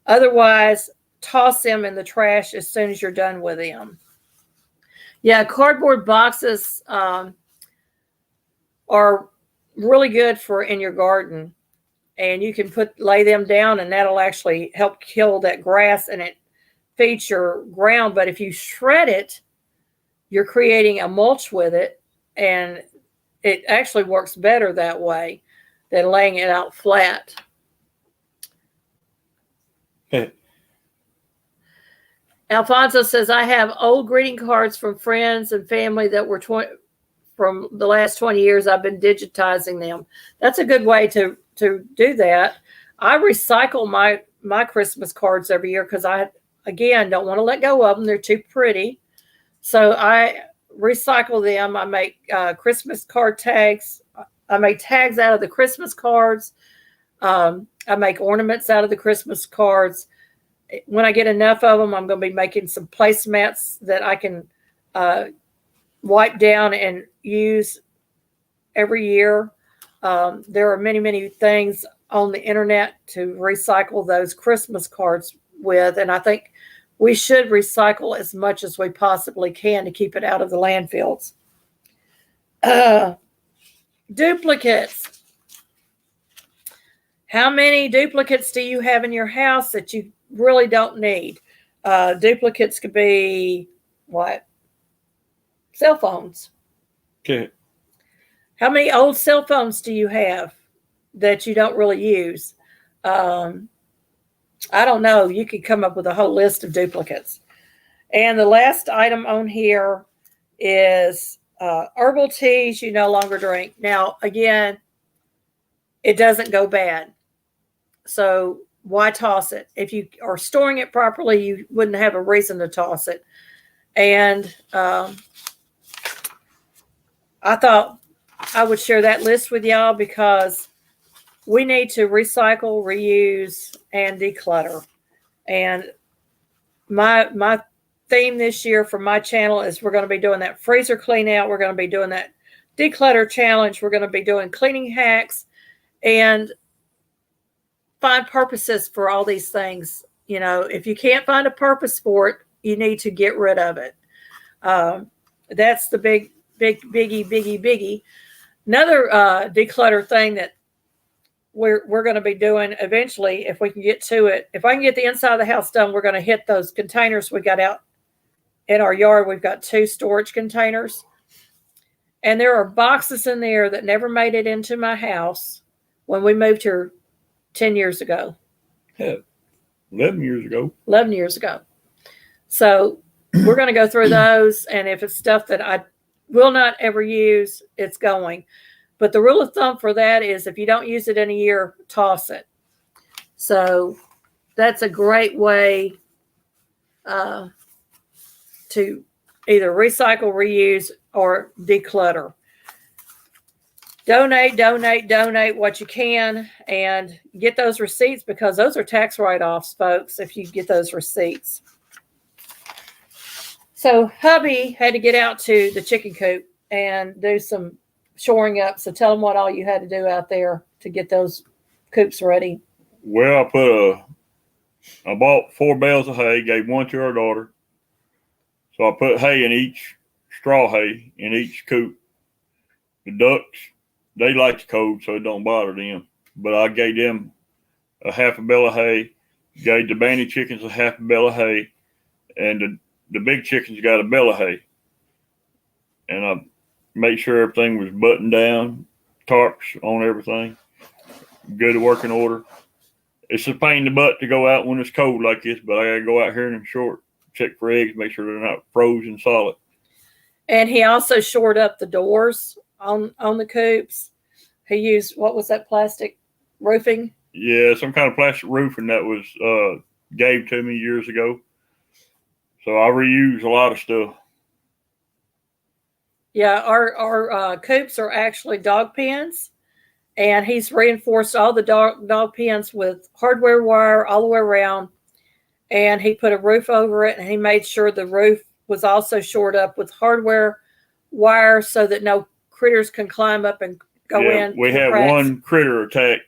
Otherwise, toss them in the trash as soon as you're done with them. Yeah, cardboard boxes are really good for in your garden, and you can lay them down, and that'll actually help kill that grass, and it feeds your ground. But if you shred it, you're creating a mulch with it, and it actually works better that way than laying it out flat. Alfonso says, I have old greeting cards from friends and family that were from the last 20 years. I've been digitizing them. That's a good way to do that. I recycle my Christmas cards every year because I, again, don't want to let go of them. They're too pretty. So I recycle them. I make Christmas card tags I make tags out of the Christmas cards. I make ornaments out of the Christmas cards. When I get enough of them, I'm going to be making some placemats that I can wipe down and use every year. There are many, many things on the internet to recycle those Christmas cards with, and I think we should recycle as much as we possibly can to keep it out of the landfills. Duplicates. How many duplicates do you have in your house that you really don't need? Duplicates could be what? Cell phones. Okay. How many old cell phones do you have that you don't really use? I don't know. You could come up with a whole list of duplicates. And the last item on here is herbal teas you no longer drink. Now, again, it doesn't go bad. So why toss it? If you are storing it properly, you wouldn't have a reason to toss it. And I thought I would share that list with y'all because we need to recycle, reuse, and declutter. And my theme this year for my channel is we're going to be doing that freezer clean out. We're going to be doing that declutter challenge. We're going to be doing cleaning hacks and find purposes for all these things. You know, if you can't find a purpose for it, you need to get rid of it. That's the biggie. Another declutter thing that we're going to be doing eventually, if we can get to it. If I can get the inside of the house done, we're going to hit those containers we got out in our yard. We've got 2 storage containers. And there are boxes in there that never made it into my house when we moved here 10 years ago. Yeah, 11 years ago. 11 years ago. So we're going to go through those. And if it's stuff that I will not ever use, it's going. But the rule of thumb for that is if you don't use it in a year, toss it. So that's a great way to either recycle, reuse, or declutter. Donate what you can and get those receipts because those are tax write-offs, folks, if you get those receipts. So hubby had to get out to the chicken coop and do some shoring up. So tell them what all you had to do out there to get those coops ready. Well, I bought 4 bales of hay, gave 1 to our daughter. So I put hay in each, straw hay in each coop. The ducks, they like the cold, so it don't bother them. But I gave them a half a bale of hay, gave the banty chickens a half a bale of hay, and the big chickens got a bale of hay. And I made sure everything was buttoned down, tarps on everything, good working order. It's a pain in the butt to go out when it's cold like this, but I got to go out here in them short, check for eggs, make sure they're not frozen solid. And he also shored up the doors on the coops. He used, what was that, plastic roofing? Yeah, some kind of plastic roofing that was gave to me years ago. So I reuse a lot of stuff. Yeah, our coops are actually dog pens, and he's reinforced all the dog pens with hardware wire all the way around, and he put a roof over it, and he made sure the roof was also shored up with hardware wire so that no critters can climb up and go in. We had one critter attack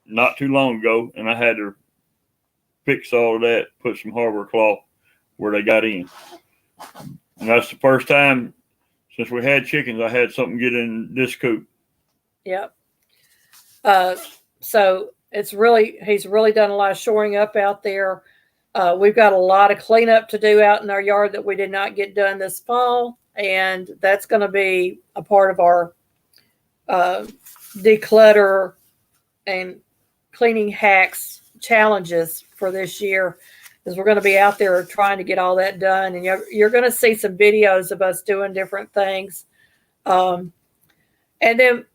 not too long ago, and I had to fix all of that, put some hardware cloth where they got in. And that's the first time since we had chickens, I had something get in this coop. Yep. So he's really done a lot of shoring up out there. We've got a lot of cleanup to do out in our yard that we did not get done this fall. And that's going to be a part of our declutter and cleaning hacks challenges for this year. Because we're going to be out there trying to get all that done. And you're going to see some videos of us doing different things. And then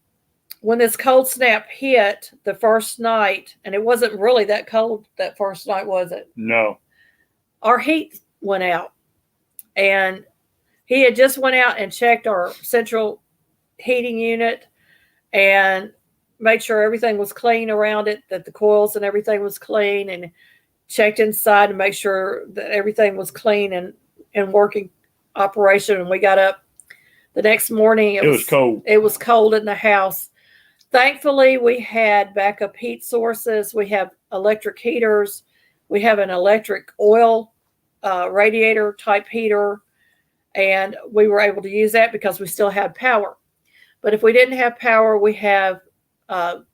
when this cold snap hit the first night, and it wasn't really that cold that first night, was it? No. Our heat went out. And he had just went out and checked our central heating unit. and made sure everything was clean around it, that the coils and everything was clean, and checked inside to make sure that everything was clean and in working operation. And we got up the next morning. It was cold. It was cold in the house. Thankfully, we had backup heat sources. We have electric heaters. We have an electric oil radiator type heater, and we were able to use that because we still had power. But if we didn't have power, we have a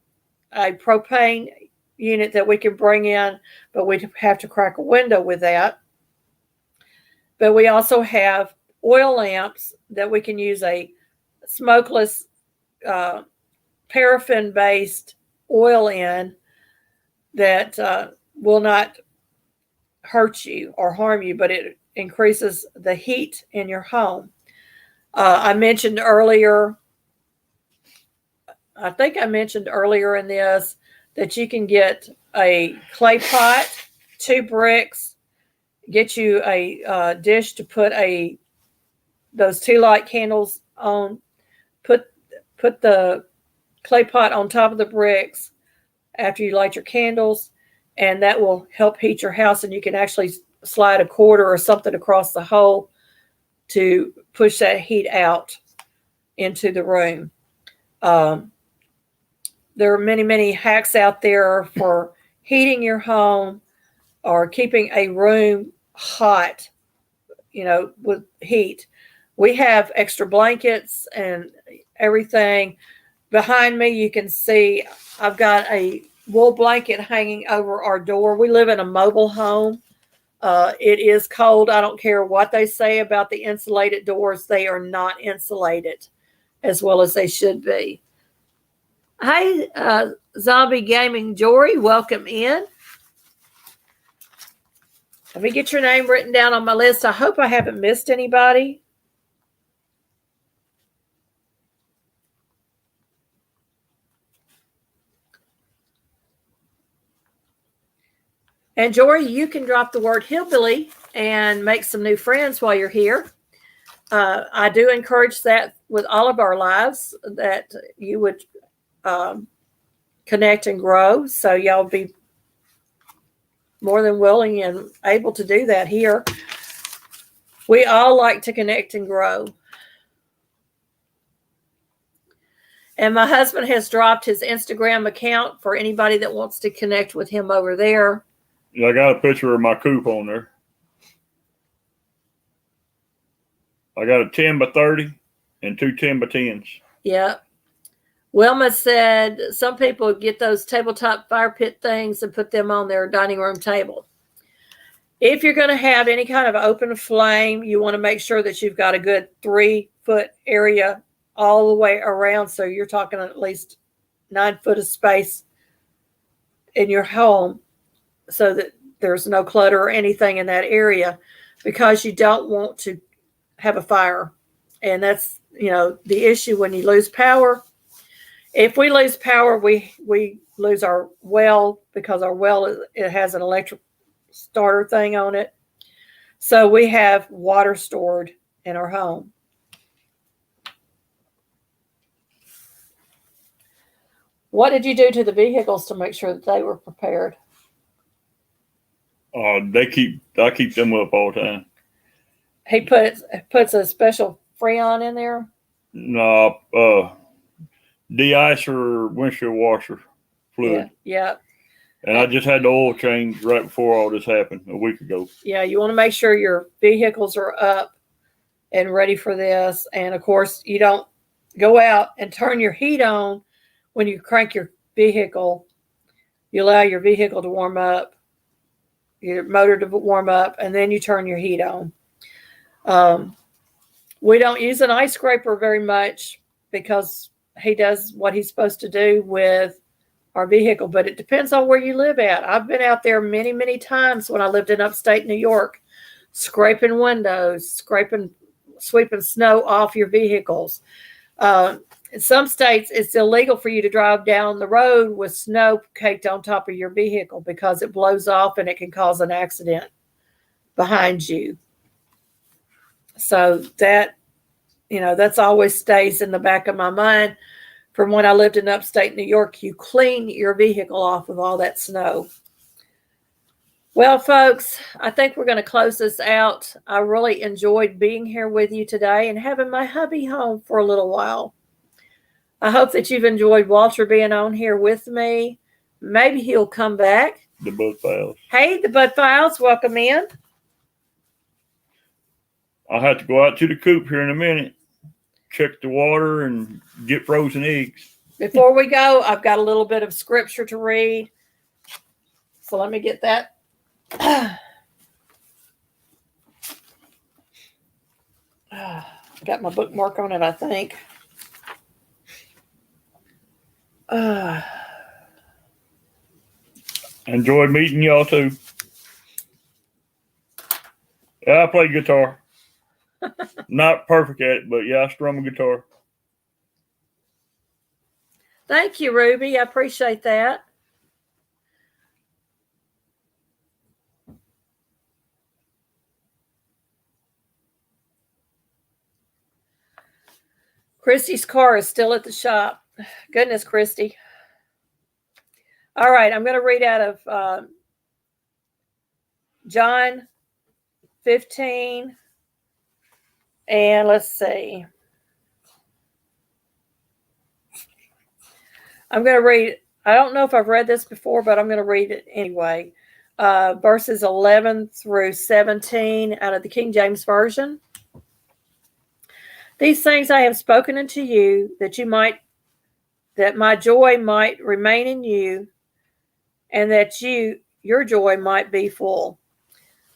propane unit that we can bring in, but we'd have to crack a window with that. But we also have oil lamps that we can use a smokeless paraffin-based oil in that will not hurt you or harm you, but it increases the heat in your home. I mentioned earlier, I think I mentioned earlier in this, that you can get a clay pot, 2 bricks, get you a dish to put those 2 light candles on, put the clay pot on top of the bricks after you light your candles, and that will help heat your house. And you can actually slide a quarter or something across the hole to push that heat out into the room. There are many, many hacks out there for heating your home or keeping a room hot, with heat. We have extra blankets and everything. Behind me, you can see I've got a wool blanket hanging over our door. We live in a mobile home. It is cold. I don't care what they say about the insulated doors. They are not insulated as well as they should be. Hey, Zombie Gaming Jory, welcome in. Let me get your name written down on my list. I hope I haven't missed anybody. And Jory, you can drop the word hillbilly and make some new friends while you're here. I do encourage that with all of our lives, that you would connect and grow. So y'all be more than willing and able to do that here. We all like to connect and grow. And my husband has dropped his Instagram account for anybody that wants to connect with him over there. Yeah, I got a picture of my coop on there. I got a 10 by 30 and 2 10 by 10s. Yeah. Wilma said some people get those tabletop fire pit things and put them on their dining room table. If you're going to have any kind of open flame, you want to make sure that you've got a good 3-foot area all the way around. So you're talking at least 9 foot of space in your home so that there's no clutter or anything in that area, because you don't want to have a fire. And that's, the issue when you lose power. If we lose power, we lose our well, because our well, it has an electric starter thing on it. So we have water stored in our home. What did you do to the vehicles to make sure that they were prepared? I keep them up all the time. He puts a special Freon in there? No, de-icer windshield washer fluid. Yeah. And I just had the oil change right before all this happened a week ago. Yeah, you want to make sure your vehicles are up and ready for this. And of course, you don't go out and turn your heat on when you crank your vehicle. You allow your vehicle to warm up, your motor to warm up, and then you turn your heat on. We don't use an ice scraper very much because he does what he's supposed to do with our vehicle, but it depends on where you live at. I've been out there many, many times when I lived in upstate New York, scraping windows, sweeping snow off your vehicles. In some states, it's illegal for you to drive down the road with snow caked on top of your vehicle because it blows off and it can cause an accident behind you. So that, that's always stays in the back of my mind from when I lived in upstate New York, you clean your vehicle off of all that snow. Well, folks, I think we're going to close this out. I really enjoyed being here with you today and having my hubby home for a little while. I hope that you've enjoyed Walter being on here with me. Maybe he'll come back. The Bud Files. Hey, the Bud Files, welcome in. I'll have to go out to the coop here in a minute, check the water, and get frozen eggs. Before we go, I've got a little bit of scripture to read. So let me get that. Got my bookmark on it, I think. Enjoyed meeting y'all too. Yeah, I play guitar. Not perfect at it, but yeah, I strum a guitar. Thank you, Ruby. I appreciate that. Christy's car is still at the shop. Goodness, Christy. All right, I'm going to read out of John 15. And let's see. I'm going to read, I don't know if I've read this before, but I'm going to read it anyway. Verses 11 through 17 out of the King James Version. These things I have spoken unto you, that my joy might remain in you, and that your joy might be full.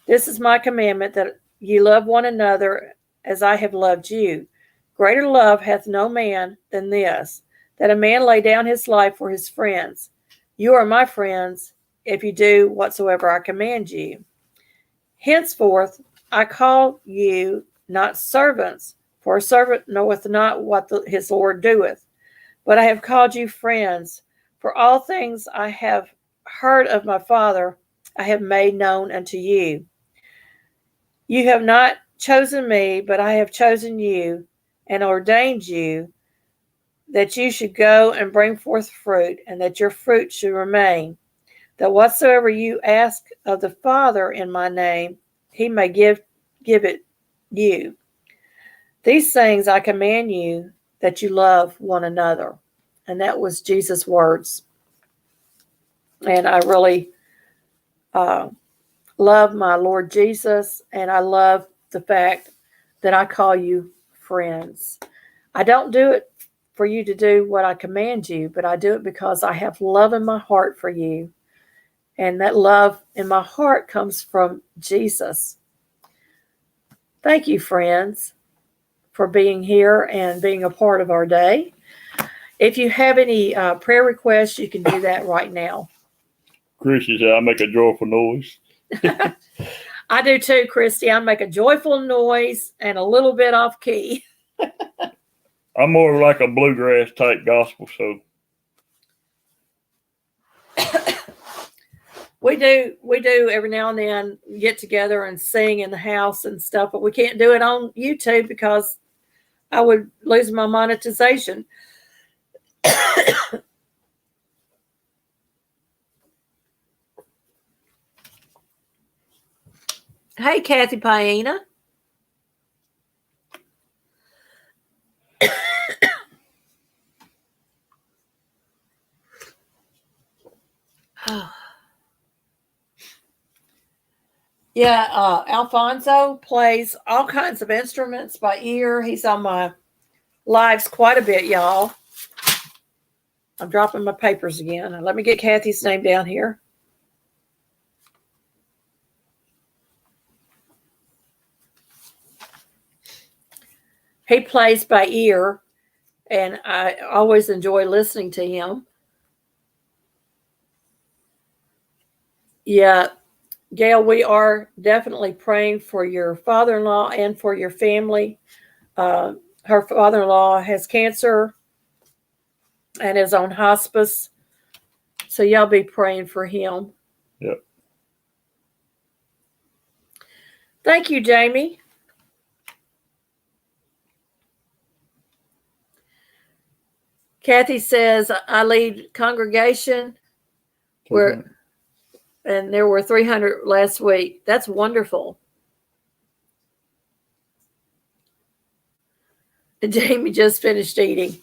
This is my commandment, that ye love one another as I have loved you. Greater love hath no man than this, that a man lay down his life for his friends. You are my friends, if you do whatsoever I command you. Henceforth I call you not servants, for a servant knoweth not what his Lord doeth. But I have called you friends, for all things I have heard of my Father I have made known unto you. You have not chosen me, but I have chosen you, and ordained you, that you should go and bring forth fruit, and that your fruit should remain, that whatsoever you ask of the Father in my name, he may give it you. These things I command you, that you love one another. And that was Jesus' words. And I really love my Lord Jesus, and I love the fact that I call you friends. I don't do it for you to do what I command you, but I do it because I have love in my heart for you. And that love in my heart comes from Jesus. Thank you, friends, for being here and being a part of our day. If you have any prayer requests, you can do that right now. Christy said, I make a joyful noise. I do too, Christy. I make a joyful noise and a little bit off key. I'm more like a bluegrass type gospel, so. We do every now and then get together and sing in the house and stuff, but we can't do it on YouTube because I would lose my monetization. Hey, Kathy Paina. Yeah, Alfonso plays all kinds of instruments by ear. He's on my lives quite a bit, y'all. I'm dropping my papers again. Let me get Kathy's name down here. He plays by ear, and I always enjoy listening to him. Yeah, Gail, we are definitely praying for your father-in-law and for your family. Her father-in-law has cancer and is on hospice, so y'all be praying for him. Yep. Thank you, Jamie. Kathy says, I lead congregation where, and there were 300 last week. That's wonderful. And Jamie just finished eating.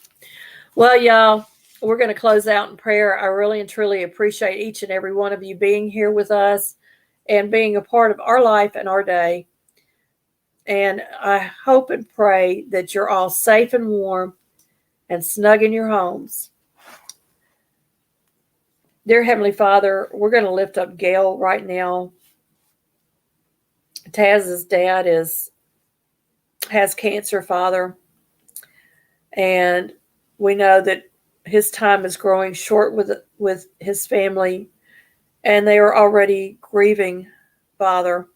Well, y'all, we're going to close out in prayer. I really and truly appreciate each and every one of you being here with us and being a part of our life and our day. And I hope and pray that you're all safe and warm and snug in your homes. Dear Heavenly Father, we're going to lift up Gail right now. Taz's dad has cancer, Father. And we know that his time is growing short with his family, and they are already grieving, Father.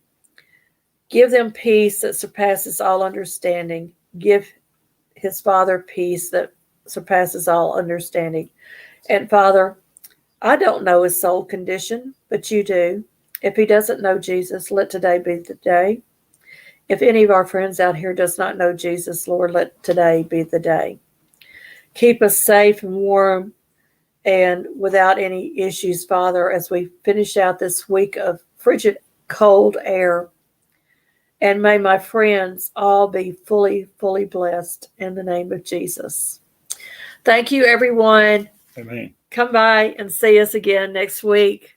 Give them peace that surpasses all understanding. Give his father peace that surpasses all understanding. And Father, I don't know his soul condition, but you do. If he doesn't know Jesus, let today be the day. If any of our friends out here does not know Jesus, Lord, let today be the day. Keep us safe and warm and without any issues, Father, as we finish out this week of frigid, cold air. And may my friends all be fully, fully blessed in the name of Jesus. Thank you, everyone. Amen. Come by and see us again next week.